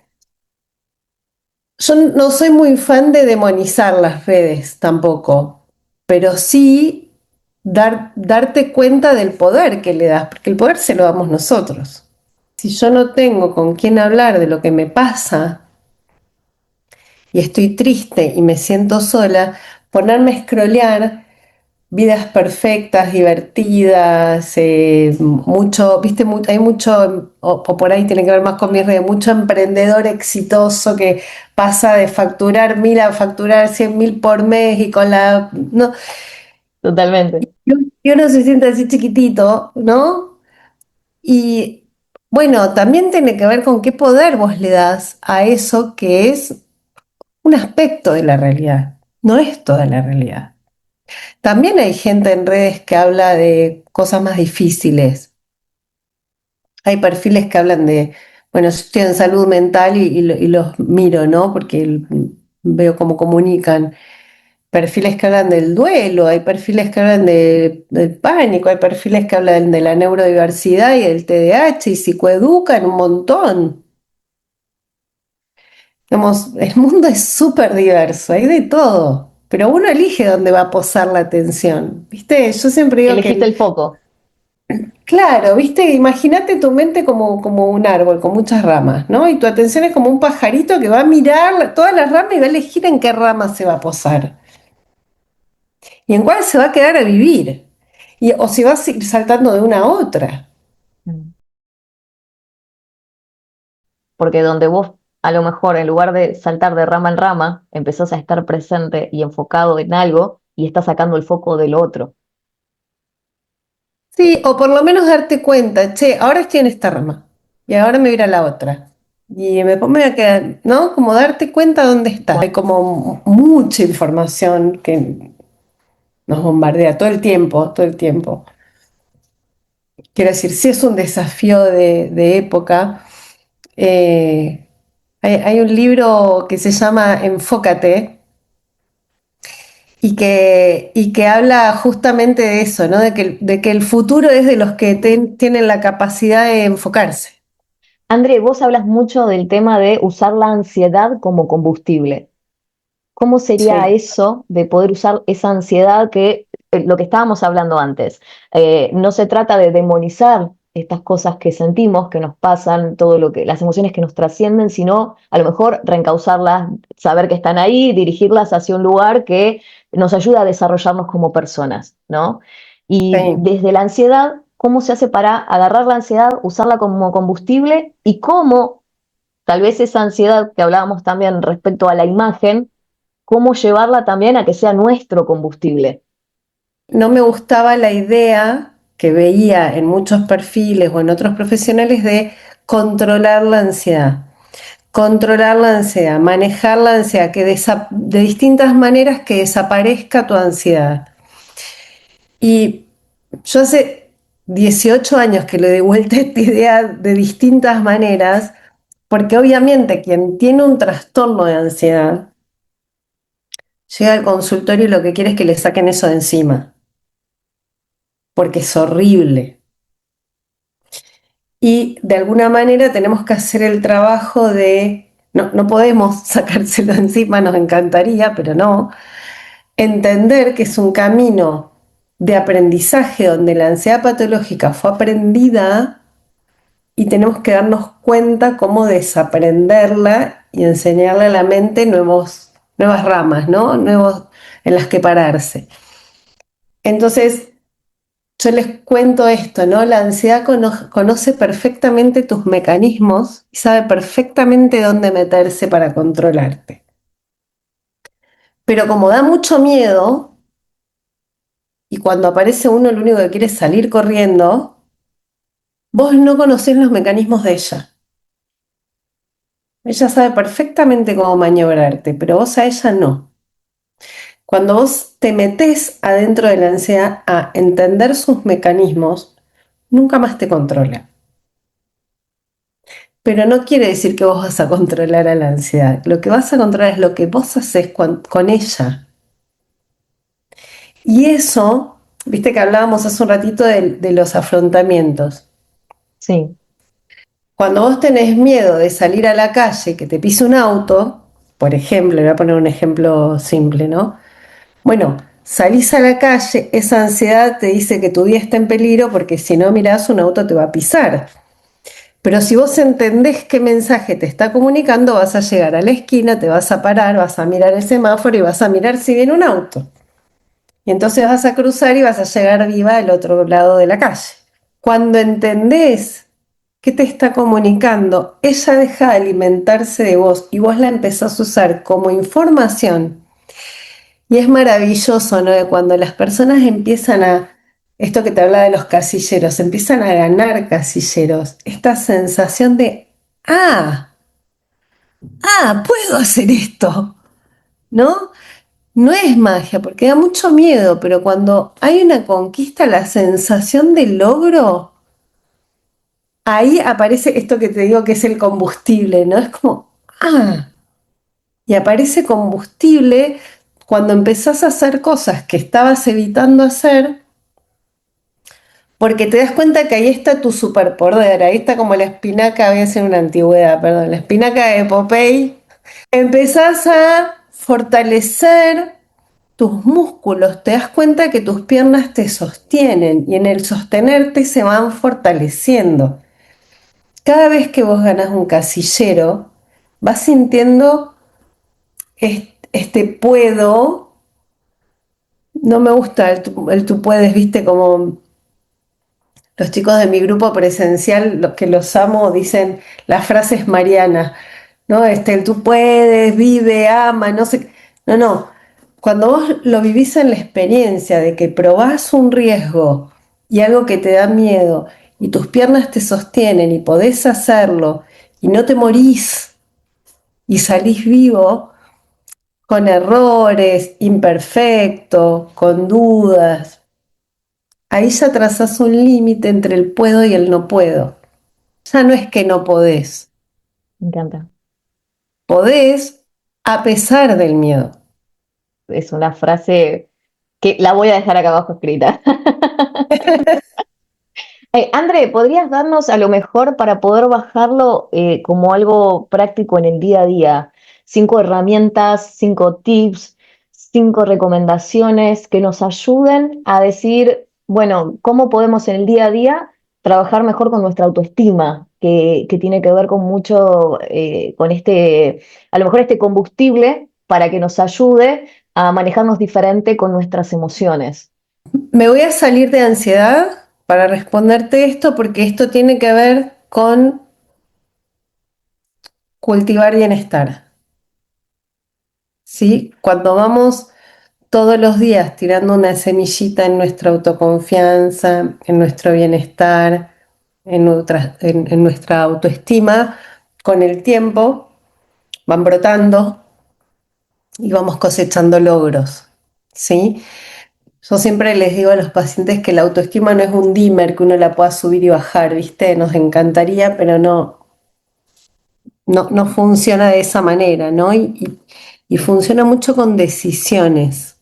Yo no soy muy fan de demonizar las redes tampoco, pero sí darte cuenta del poder que le das, porque el poder se lo damos nosotros. Si yo no tengo con quién hablar de lo que me pasa y estoy triste y me siento sola, ponerme a scrollear vidas perfectas, divertidas, mucho, viste, hay mucho, o por ahí tiene que ver más con mis redes, mucho emprendedor exitoso que pasa de facturar 1.000 a facturar 100.000 por mes y con la, no, Totalmente. y uno se siente así chiquitito, ¿no? Y bueno, también tiene que ver con qué poder vos le das a eso que es un aspecto de la realidad, no es toda la realidad. También hay gente en redes que habla de cosas más difíciles. Hay perfiles que hablan de, bueno, yo estoy en salud mental y los miro, ¿no? Porque veo cómo comunican. Perfiles que hablan del duelo, hay perfiles que hablan del pánico, hay perfiles que hablan de la neurodiversidad y el TDAH y psicoeducan un montón. Digamos, el mundo es súper diverso, hay de todo, pero uno elige dónde va a posar la atención. ¿Viste? Yo siempre digo que Elegiste el foco. claro, viste, imagínate tu mente como un árbol con muchas ramas, ¿no? Y tu atención es como un pajarito que va a mirar todas las ramas y va a elegir en qué rama se va a posar y en cuál se va a quedar a vivir. O si vas a ir saltando de una a otra. Porque donde vos a lo mejor en lugar de saltar de rama en rama, empezás a estar presente y enfocado en algo y estás sacando el foco del otro. Sí, o por lo menos darte cuenta, che, ahora estoy en esta rama y ahora me voy a ir a la otra. Y me voy a quedar, ¿no? Como darte cuenta dónde estás. Hay como mucha información que nos bombardea todo el tiempo, todo el tiempo. Quiero decir, sí es un desafío de época. Hay un libro que se llama Enfócate y que habla justamente de eso, ¿no? De que el futuro es de los que tienen la capacidad de enfocarse. André, vos hablas mucho del tema de usar la ansiedad como combustible. ¿Cómo sería Sí. eso de poder usar esa ansiedad que, lo que estábamos hablando antes? No se trata de demonizar estas cosas que sentimos, que nos pasan, todo lo que, las emociones que nos trascienden, sino a lo mejor reencauzarlas, saber que están ahí, dirigirlas hacia un lugar que nos ayuda a desarrollarnos como personas, ¿no? Y Sí. desde la ansiedad, ¿cómo se hace para agarrar la ansiedad, usarla como combustible y cómo tal vez esa ansiedad que hablábamos también respecto a la imagen, cómo llevarla también a que sea nuestro combustible? No me gustaba la idea que veía en muchos perfiles o en otros profesionales de controlar la ansiedad. Controlar la ansiedad, manejar la ansiedad, de distintas maneras que desaparezca tu ansiedad. Y yo hace 18 años que le doy vuelta a esta idea de distintas maneras, porque obviamente quien tiene un trastorno de ansiedad llega al consultorio y lo que quiere es que le saquen eso de encima, porque es horrible. Y de alguna manera tenemos que hacer el trabajo no podemos sacárselo de encima, nos encantaría, pero no, entender que es un camino de aprendizaje donde la ansiedad patológica fue aprendida y tenemos que darnos cuenta cómo desaprenderla y enseñarle a la mente nuevas ramas, ¿no? Nuevos en las que pararse. Entonces, yo les cuento esto, ¿no? La ansiedad conoce perfectamente tus mecanismos y sabe perfectamente dónde meterse para controlarte. Pero como da mucho miedo, y cuando aparece uno lo único que quiere es salir corriendo, vos no conocés los mecanismos de ella. Ella sabe perfectamente cómo maniobrarte, pero vos a ella no. Cuando vos te metés adentro de la ansiedad a entender sus mecanismos, nunca más te controla. Pero no quiere decir que vos vas a controlar a la ansiedad. Lo que vas a controlar es lo que vos haces con ella. Y eso, viste que hablábamos hace un ratito de los afrontamientos. Sí, Cuando vos tenés miedo de salir a la calle, que te pise un auto, por ejemplo, le voy a poner un ejemplo simple, ¿no? Bueno, salís a la calle, esa ansiedad te dice que tu vida está en peligro porque si no mirás un auto te va a pisar. Pero si vos entendés qué mensaje te está comunicando, vas a llegar a la esquina, te vas a parar, vas a mirar el semáforo y vas a mirar si viene un auto. Y entonces vas a cruzar y vas a llegar viva al otro lado de la calle. Cuando entendés qué te está comunicando, ella deja de alimentarse de vos y vos la empezás a usar como información. Y es maravilloso, ¿no? De cuando las personas empiezan esto que te hablaba de los casilleros, empiezan a ganar casilleros, esta sensación de, ah, puedo hacer esto, ¿no? No es magia, porque da mucho miedo, pero cuando hay una conquista, la sensación de logro, ahí aparece esto que te digo que es el combustible, ¿no? Es como, ah, y aparece combustible cuando empezás a hacer cosas que estabas evitando hacer, porque te das cuenta que ahí está tu superpoder, ahí está como la espinaca, voy a hacer una antigüedad, perdón, la espinaca de Popeye. Empezás a fortalecer tus músculos, te das cuenta que tus piernas te sostienen y en el sostenerte se van fortaleciendo. Cada vez que vos ganas un casillero, vas sintiendo este puedo, no me gusta el tú puedes, viste, como los chicos de mi grupo presencial, los que los amo, dicen las frases Mariana, ¿no? El tú puedes, vive, ama, no sé. No, no. Cuando vos lo vivís en la experiencia de que probás un riesgo y algo que te da miedo y tus piernas te sostienen y podés hacerlo y no te morís y salís vivo con errores, imperfecto, con dudas, ahí ya trazás un límite entre el puedo y el no puedo. Ya no es que no podés, me encanta. podés a pesar del miedo. es una frase que la voy a dejar acá abajo escrita. André, ¿podrías darnos a lo mejor para poder bajarlo como algo práctico en el día a día? 5 herramientas, 5 tips, 5 recomendaciones que nos ayuden a decir, bueno, cómo podemos en el día a día trabajar mejor con nuestra autoestima, que tiene que ver con mucho, con a lo mejor este combustible para que nos ayude a manejarnos diferente con nuestras emociones. Me voy a salir de ansiedad para responderte esto porque esto tiene que ver con cultivar bienestar, ¿sí? Cuando vamos todos los días tirando una semillita en nuestra autoconfianza, en nuestro bienestar, en nuestra autoestima, con el tiempo van brotando y vamos cosechando logros, ¿sí? Yo siempre les digo a los pacientes que la autoestima no es un dimmer que uno la pueda subir y bajar, ¿viste? Nos encantaría, pero no funciona de esa manera, ¿no? Y funciona mucho con decisiones,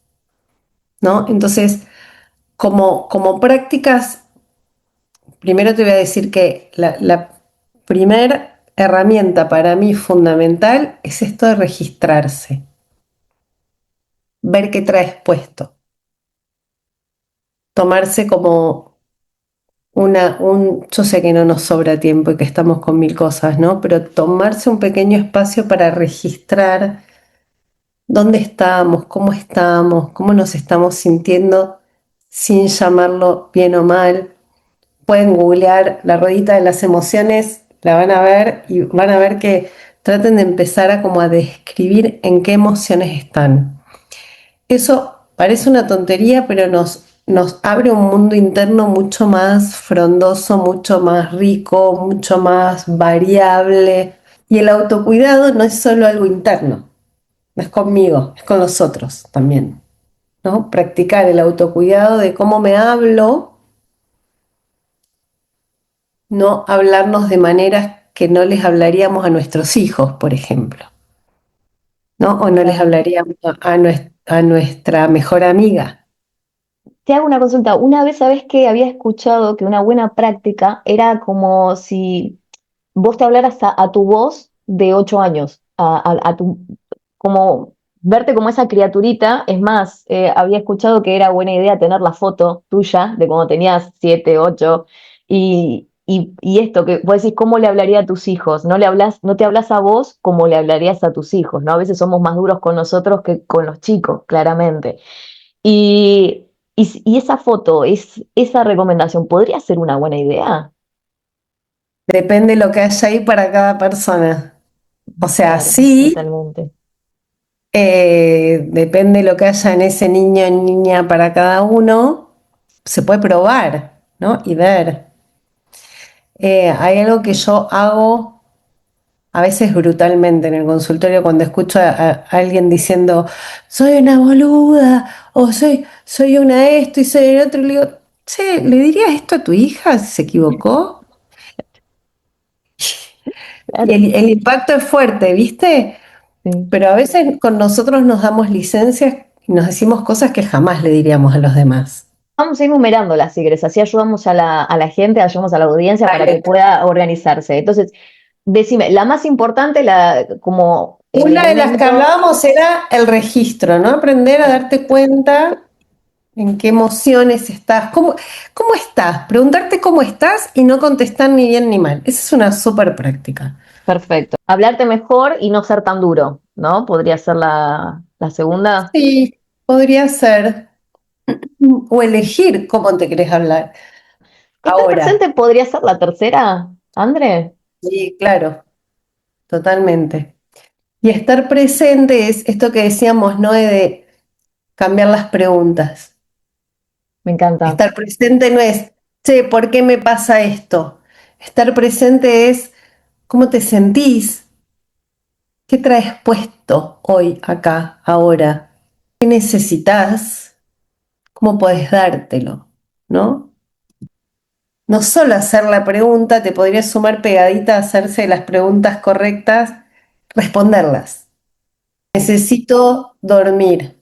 ¿no? Entonces, como prácticas, primero te voy a decir que la primer herramienta para mí fundamental es esto de registrarse, ver qué traes puesto, tomarse como yo sé que no nos sobra tiempo y que estamos con mil cosas, ¿no? Pero tomarse un pequeño espacio para registrar dónde estamos, cómo nos estamos sintiendo sin llamarlo bien o mal. Pueden googlear la ruedita de las emociones, la van a ver y van a ver que traten de empezar a como a describir en qué emociones están. Eso parece una tontería, pero nos abre un mundo interno mucho más frondoso, mucho más rico, mucho más variable. Y el autocuidado no es solo algo interno, no es conmigo, es con los otros también, ¿no? Practicar el autocuidado de cómo me hablo, no hablarnos de maneras que no les hablaríamos a nuestros hijos, por ejemplo, ¿no? O no les hablaríamos a nuestra mejor amiga. Te hago una consulta. Una vez, ¿sabes que había escuchado que una buena práctica era como si vos te hablaras a tu voz de 8 años, como verte como esa criaturita? Es más, había escuchado que era buena idea tener la foto tuya de cuando tenías 7, 8, y esto que vos decís, ¿cómo le hablaría a tus hijos? No te hablas a vos como le hablarías a tus hijos, ¿no? A veces somos más duros con nosotros que con los chicos, claramente. Y esa foto, esa recomendación, ¿podría ser una buena idea? Depende lo que haya ahí para cada persona. O sea, Claro, sí, totalmente. depende lo que haya en ese niño o niña para cada uno, se puede probar, ¿no? Y ver. Hay algo que yo hago a veces brutalmente en el consultorio cuando escucho a alguien diciendo, soy una boluda, o soy una esto y soy el otro, y le digo, che, ¿le dirías esto a tu hija si se equivocó? Y Claro, el impacto es fuerte, ¿viste? sí. Pero a veces con nosotros nos damos licencias y nos decimos cosas que jamás le diríamos a los demás. Vamos a ir numerándolas, si querés, así ayudamos a la gente, ayudamos a la audiencia para que Dale. pueda organizarse. Entonces, decime, la más importante, como Una de las que elemento, hablábamos era el registro, ¿no? Aprender a darte cuenta en qué emociones estás, cómo estás, preguntarte cómo estás y no contestar ni bien ni mal. Esa es una súper práctica. perfecto. Hablarte mejor y no ser tan duro, ¿no? Podría ser la segunda. Sí, podría ser. O elegir cómo te querés hablar. ¿Estar Ahora, presente podría ser la tercera, André? sí, claro, totalmente. Y estar presente es esto que decíamos, ¿no? De cambiar las preguntas. Me encanta. Estar presente no es, che, ¿por qué me pasa esto? Estar presente es cómo te sentís, qué traes puesto hoy, acá, ahora, qué necesitas, cómo podés dártelo, ¿no? No solo hacer la pregunta, te podría sumar pegadita a hacerse las preguntas correctas, responderlas. Necesito dormir.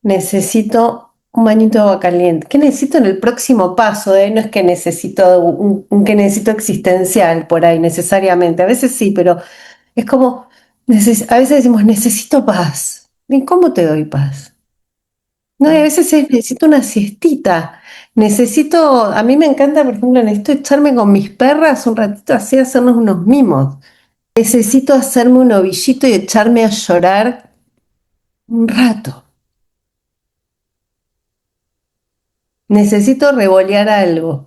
necesito un bañito de agua caliente. ¿Qué necesito en el próximo paso? No es que necesito un que necesito existencial por ahí necesariamente. A veces sí, pero es como, a veces decimos, necesito paz. ¿Y cómo te doy paz? No, y a veces necesito una siestita. A mí me encanta, por ejemplo, necesito echarme con mis perras un ratito así, hacernos unos mimos. Necesito hacerme un ovillito y echarme a llorar un rato. Necesito revolear algo.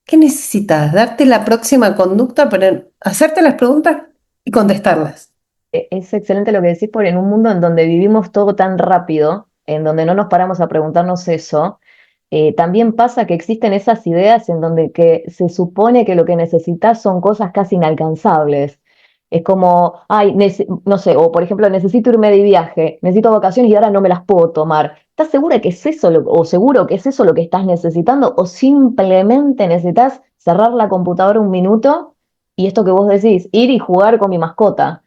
¿Qué necesitas? Darte la próxima conducta, pero hacerte las preguntas y contestarlas. Es excelente lo que decís, porque en un mundo en donde vivimos todo tan rápido, en donde no nos paramos a preguntarnos eso, también pasa que existen esas ideas en donde que se supone que lo que necesitas son cosas casi inalcanzables. Es como, ay, no sé, o por ejemplo, necesito irme de viaje, necesito vacaciones y ahora no me las puedo tomar. ¿Estás segura que es eso, o seguro que es eso lo que estás necesitando? ¿O simplemente necesitas cerrar la computadora un minuto y esto que vos decís, ir y jugar con mi mascota?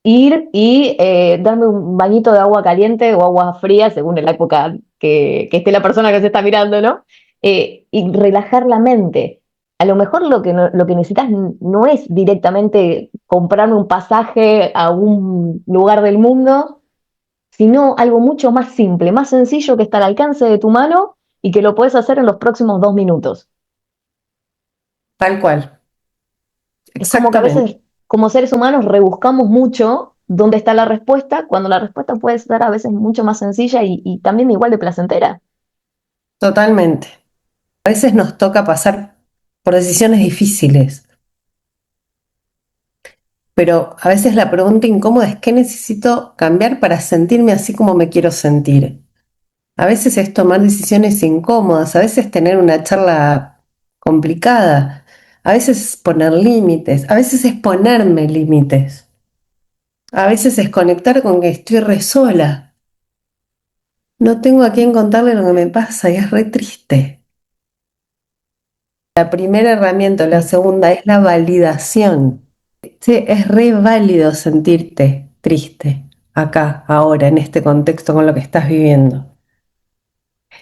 Ir y darme un bañito de agua caliente o agua fría, según la época que esté la persona que se está mirando, ¿no? Y relajar la mente. A lo mejor lo que necesitas no es directamente comprarme un pasaje a un lugar del mundo, sino algo mucho más simple, más sencillo, que está al alcance de tu mano y que lo puedes hacer en los próximos 2 minutos. Tal cual, Es como que a exactamente, veces, como seres humanos, rebuscamos mucho dónde está la respuesta, cuando la respuesta puede ser a veces mucho más sencilla y también igual de placentera. totalmente. A veces nos toca pasar por decisiones difíciles, pero a veces la pregunta incómoda es ¿qué necesito cambiar para sentirme así como me quiero sentir? A veces es tomar decisiones incómodas, a veces tener una charla complicada, a veces es poner límites, a veces es ponerme límites, a veces es conectar con que estoy re sola. No tengo a quién contarle lo que me pasa y es re triste. La primera herramienta, la Sí. segunda, es la validación. Sí, es re válido sentirte triste acá, ahora, en este contexto con lo que estás viviendo.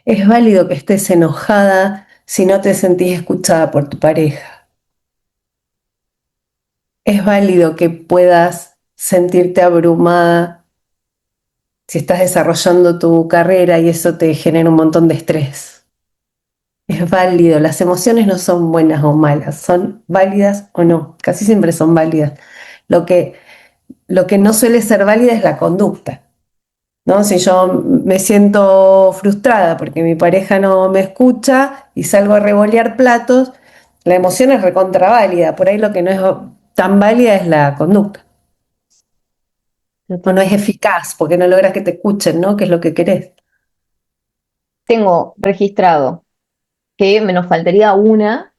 Es válido que estés enojada si no te sentís escuchada por tu pareja. Es válido que puedas sentirte abrumada si estás desarrollando tu carrera y eso te genera un montón de estrés. Es válido, las emociones no son buenas o malas, son válidas o no, casi siempre son válidas. Lo que, lo que no suele ser válida es la conducta, ¿no? Si yo me siento frustrada porque mi pareja no me escucha y salgo a revolear platos, la emoción es recontraválida, por ahí lo que no es tan válida es la conducta, o no es Totalmente. eficaz porque no logras que te escuchen, ¿no? Que es lo que querés. Tengo registrado que me nos faltaría una.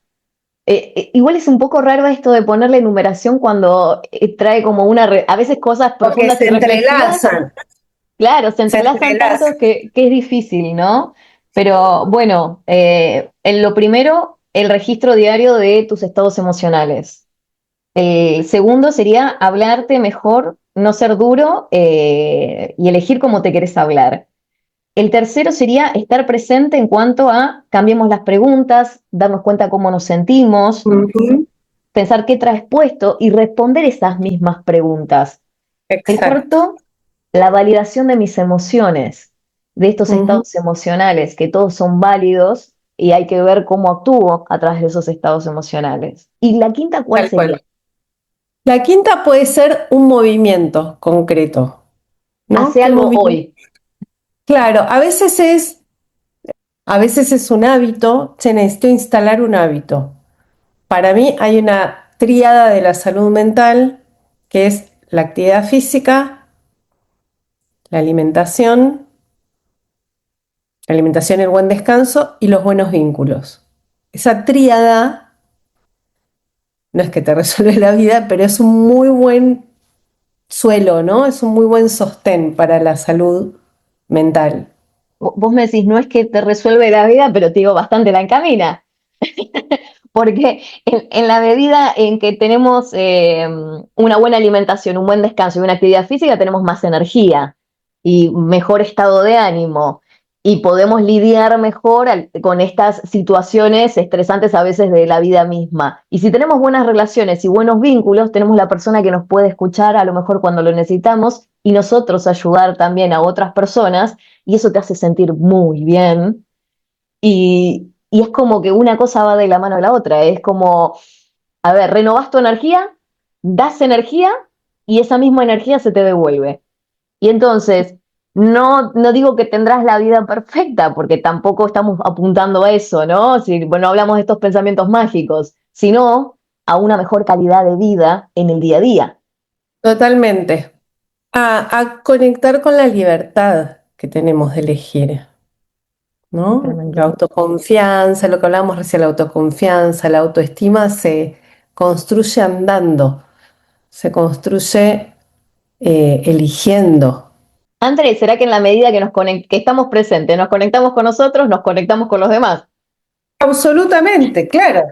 Igual es un poco raro esto de ponerle numeración cuando trae como a veces cosas Porque profundas y se reflexivas. entrelazan, Claro, se se entrelazan tanto entrelazan. que es difícil, ¿no? Pero bueno, en lo primero, el registro diario de tus estados emocionales. El segundo sería hablarte mejor, no ser duro y elegir cómo te querés hablar. El tercero sería estar presente en cuanto a cambiemos las preguntas, darnos cuenta cómo nos sentimos, Ujú. pensar qué traes puesto y responder esas mismas preguntas. El Exacto. cuarto, la validación de mis emociones, de estos Ujú. estados emocionales, que todos son válidos y hay que ver cómo actúo a través de esos estados emocionales. ¿Y la quinta cuál Tal sería? cual. La quinta puede ser un movimiento concreto, ¿no? Hace ¿Qué algo movimiento? hoy. Claro, a veces es un hábito, se necesita instalar un hábito. Para mí hay una tríada de la salud mental que es la actividad física, la alimentación, el buen descanso y los buenos vínculos. Esa tríada no es que te resuelve la vida, pero es un muy buen suelo, ¿no? Es un muy buen sostén para la salud mental. Vos me decís, no es que te resuelve la vida, pero te digo, bastante la encamina. Porque en la medida en que tenemos una buena alimentación, un buen descanso y una actividad física, tenemos más energía. y mejor estado de ánimo y podemos lidiar mejor con estas situaciones estresantes a veces de la vida misma. Y si tenemos buenas relaciones y buenos vínculos, tenemos la persona que nos puede escuchar a lo mejor cuando lo necesitamos y nosotros ayudar también a otras personas y eso te hace sentir muy bien. Y es como que una cosa va de la mano a la otra, es como, a ver, renovás tu energía, das energía y esa misma energía se te devuelve. Y entonces, no digo que tendrás la vida perfecta, porque tampoco estamos apuntando a eso, ¿no? Si, bueno, hablamos de estos pensamientos mágicos, sino a una mejor calidad de vida en el día a día. Totalmente. A conectar con la libertad que tenemos de elegir, ¿no? La Tremendo. autoconfianza, lo que hablábamos recién, la autoconfianza, la autoestima se construye andando, se construye eligiendo. Andrés, ¿será que en la medida que que estamos presentes, nos conectamos con nosotros, nos conectamos con los demás? Absolutamente, claro.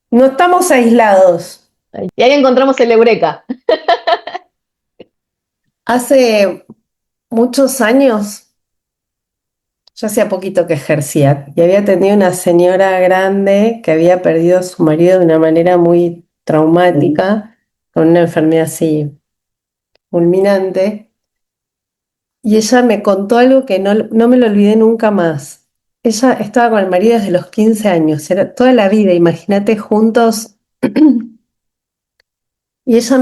No estamos aislados. Y ahí encontramos el eureka. Hace muchos años, yo hacía poquito que ejercía y había tenido una señora grande que había perdido a su marido de una manera muy traumática, con una enfermedad así fulminante. Y ella me contó algo que no me lo olvidé nunca más. Ella estaba con el marido desde los 15 años, era toda la vida, imagínate, juntos. Y ella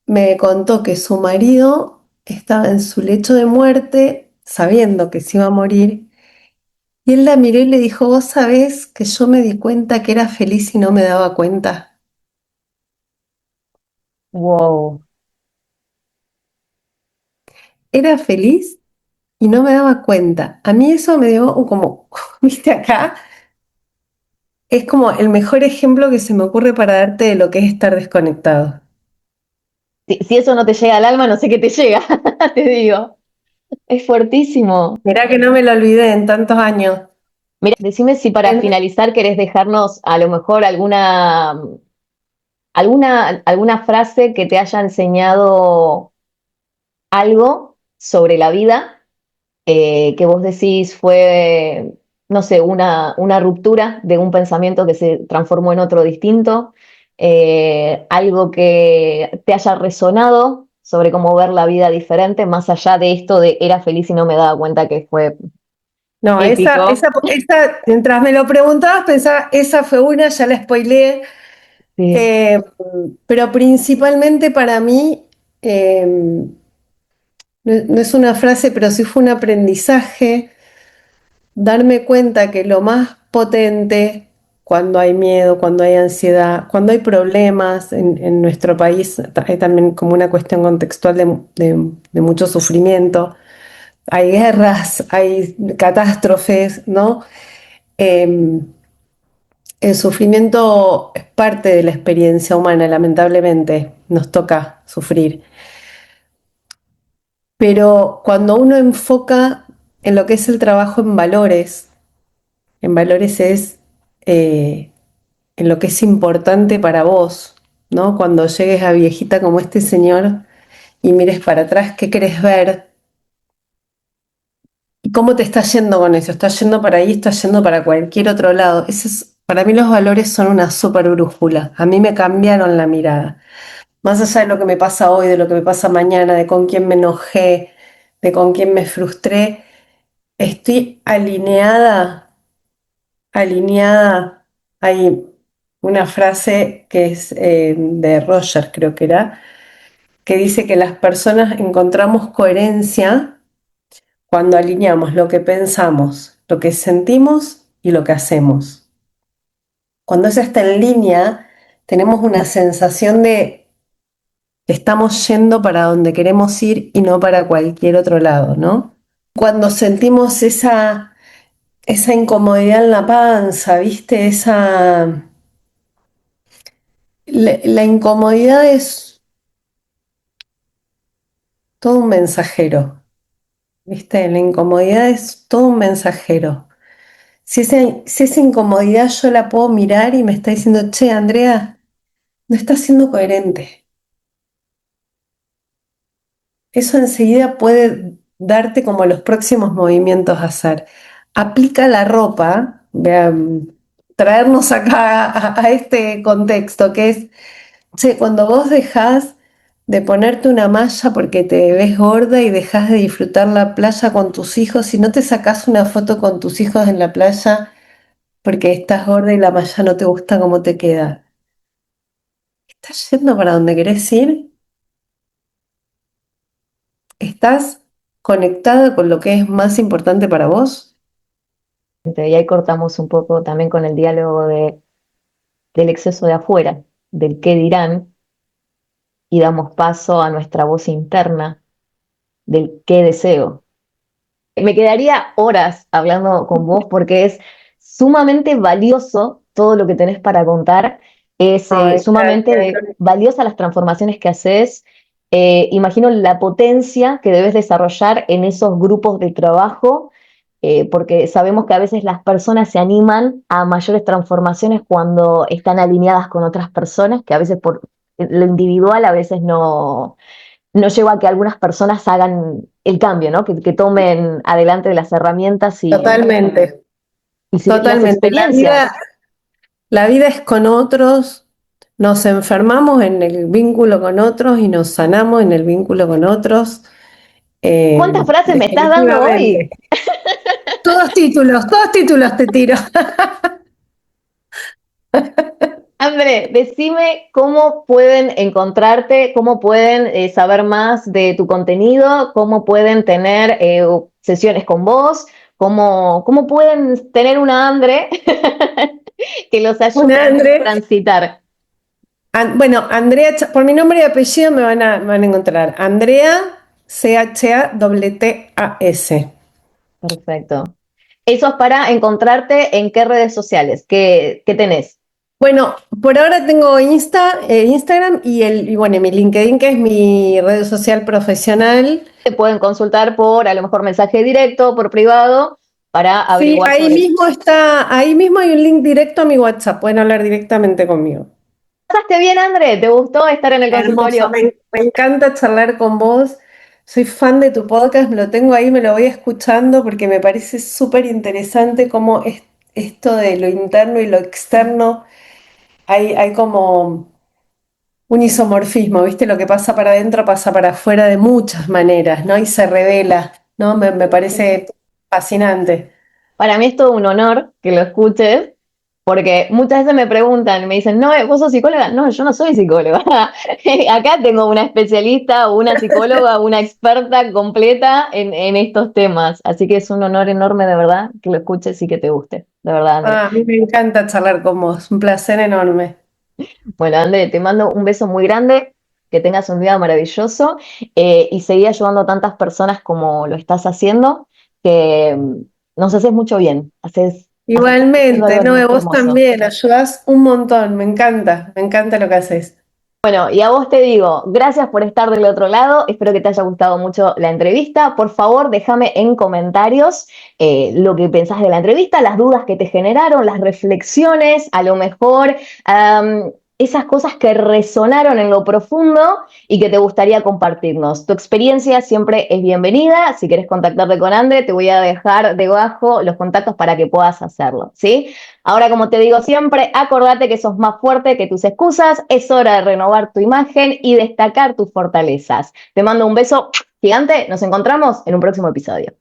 me contó que su marido estaba en su lecho de muerte, sabiendo que se iba a morir, y él la miró y le dijo, ¿vos sabés que yo me di cuenta que era feliz y no me daba cuenta? Wow. Era feliz y no me daba cuenta. A mí eso me dio como, viste acá, es como el mejor ejemplo que se me ocurre para darte de lo que es estar desconectado. Si eso no te llega al alma, no sé qué te llega, te digo. Es fuertísimo. Mirá que no me lo olvidé en tantos años. Mira, decime si para finalizar querés dejarnos a lo mejor alguna frase que te haya enseñado algo sobre la vida, que vos decís fue, no sé, una ruptura de un pensamiento que se transformó en otro distinto, algo que te haya resonado sobre cómo ver la vida diferente, más allá de esto de era feliz y no me daba cuenta que fue No, épico. mientras me lo preguntabas, pensaba, esa fue una, ya la spoileé. Sí. Eh, pero principalmente para mí, no es una frase, pero sí fue un aprendizaje, darme cuenta que lo más potente cuando hay miedo, cuando hay ansiedad, cuando hay problemas en nuestro país, hay también como una cuestión contextual de mucho sufrimiento, hay guerras, hay catástrofes, ¿no? Em, el sufrimiento es parte de la experiencia humana, lamentablemente, nos toca sufrir. Pero cuando uno enfoca en lo que es el trabajo en valores es eh, en lo que es importante para vos, ¿no? Cuando llegues a viejita como este señor y mires para atrás, ¿qué querés ver? ¿Y cómo te está yendo con eso? ¿Estás yendo para ahí? ¿Estás yendo para cualquier otro lado? Para mí los valores son una súper brújula. A mí me cambiaron la mirada. Más allá de lo que me pasa hoy, de lo que me pasa mañana, de con quién me enojé, de con quién me frustré, estoy alineada. Hay una frase que es de Roger, creo que era, que dice que las personas encontramos coherencia cuando alineamos lo que pensamos, lo que sentimos y lo que hacemos. Cuando eso está en línea, tenemos una sensación de que estamos yendo para donde queremos ir y no para cualquier otro lado, ¿no? Cuando sentimos esa incomodidad en la panza, ¿viste? La incomodidad es todo un mensajero, ¿viste? La incomodidad es todo un mensajero. Si esa incomodidad yo la puedo mirar y me está diciendo, che, Andrea, no estás siendo coherente. Eso enseguida puede darte como los próximos movimientos a hacer. Aplica la ropa, vean, traernos acá a este contexto, que es, che, cuando vos dejás de ponerte una malla porque te ves gorda y dejás de disfrutar la playa con tus hijos, si no te sacás una foto con tus hijos en la playa porque estás gorda y la malla no te gusta cómo te queda. ¿Estás yendo para donde querés ir? ¿Estás conectada con lo que es más importante para vos? Y ahí cortamos un poco también con el diálogo del exceso de afuera, del qué dirán, y damos paso a nuestra voz interna, del qué deseo. Me quedaría horas hablando con vos porque es sumamente valioso todo lo que tenés para contar. Es Ay, sumamente gracias. valiosa las transformaciones que haces. Imagino la potencia que debes desarrollar en esos grupos de trabajo, porque sabemos que a veces las personas se animan a mayores transformaciones cuando están alineadas con otras personas, que a veces por lo individual a veces no lleva a que algunas personas hagan el cambio, ¿no? Que tomen adelante las herramientas Totalmente, y las totalmente. experiencias. La vida es con otros, nos enfermamos en el vínculo con otros y nos sanamos en el vínculo con otros. ¿Cuántas frases me estás dando hoy? Definitivamente. Todos títulos te tiro. André, decime cómo pueden encontrarte, cómo pueden saber más de tu contenido, cómo pueden tener sesiones con vos, cómo pueden tener una Andre que los Un ayude a André. transitar. Bueno, Andrea, por mi nombre y apellido me van a encontrar. Andrea, CHATTAS. Perfecto. Eso es para encontrarte en qué redes sociales, qué tenés. Bueno, por ahora tengo Instagram y bueno, mi LinkedIn, que es mi red social profesional. Te pueden consultar por a lo mejor mensaje directo, por privado, para Sí, averiguar sobre. ahí mismo hay un link directo a mi WhatsApp, pueden hablar directamente conmigo. ¿Pasaste bien, André? ¿Te gustó estar en el Hermoso, consultorio? me encanta charlar con vos. Soy fan de tu podcast, lo tengo ahí, me lo voy escuchando porque me parece súper interesante cómo es esto de lo interno y lo externo. Hay como un isomorfismo, ¿viste? Lo que pasa para adentro pasa para afuera de muchas maneras, ¿no? Y se revela, ¿no? Me parece fascinante. Para mí es todo un honor que lo escuches, porque muchas veces me preguntan, me dicen, no, ¿vos sos psicóloga? No, yo no soy psicóloga. Acá tengo una especialista, una psicóloga, una experta completa en estos temas. Así que es un honor enorme, de verdad, que lo escuches y que te guste. De verdad, André. Ah, a mí me encanta charlar con vos, un placer enorme. Bueno, André, te mando un beso muy grande, que tengas un día maravilloso y seguí ayudando a tantas personas como lo estás haciendo, que nos haces mucho bien, estás haciendo Igualmente, algo no, vos hermoso. también, ayudás un montón, me encanta lo que haces. Bueno, y a vos te digo, gracias por estar del otro lado, espero que te haya gustado mucho la entrevista. Por favor, déjame en comentarios lo que pensás de la entrevista, las dudas que te generaron, las reflexiones, a lo mejor esas cosas que resonaron en lo profundo y que te gustaría compartirnos. Tu experiencia siempre es bienvenida. Si querés contactarte con Ande, te voy a dejar debajo los contactos para que puedas hacerlo, ¿sí? Ahora, como te digo siempre, acordate que sos más fuerte que tus excusas, es hora de renovar tu imagen y destacar tus fortalezas. Te mando un beso gigante, nos encontramos en un próximo episodio.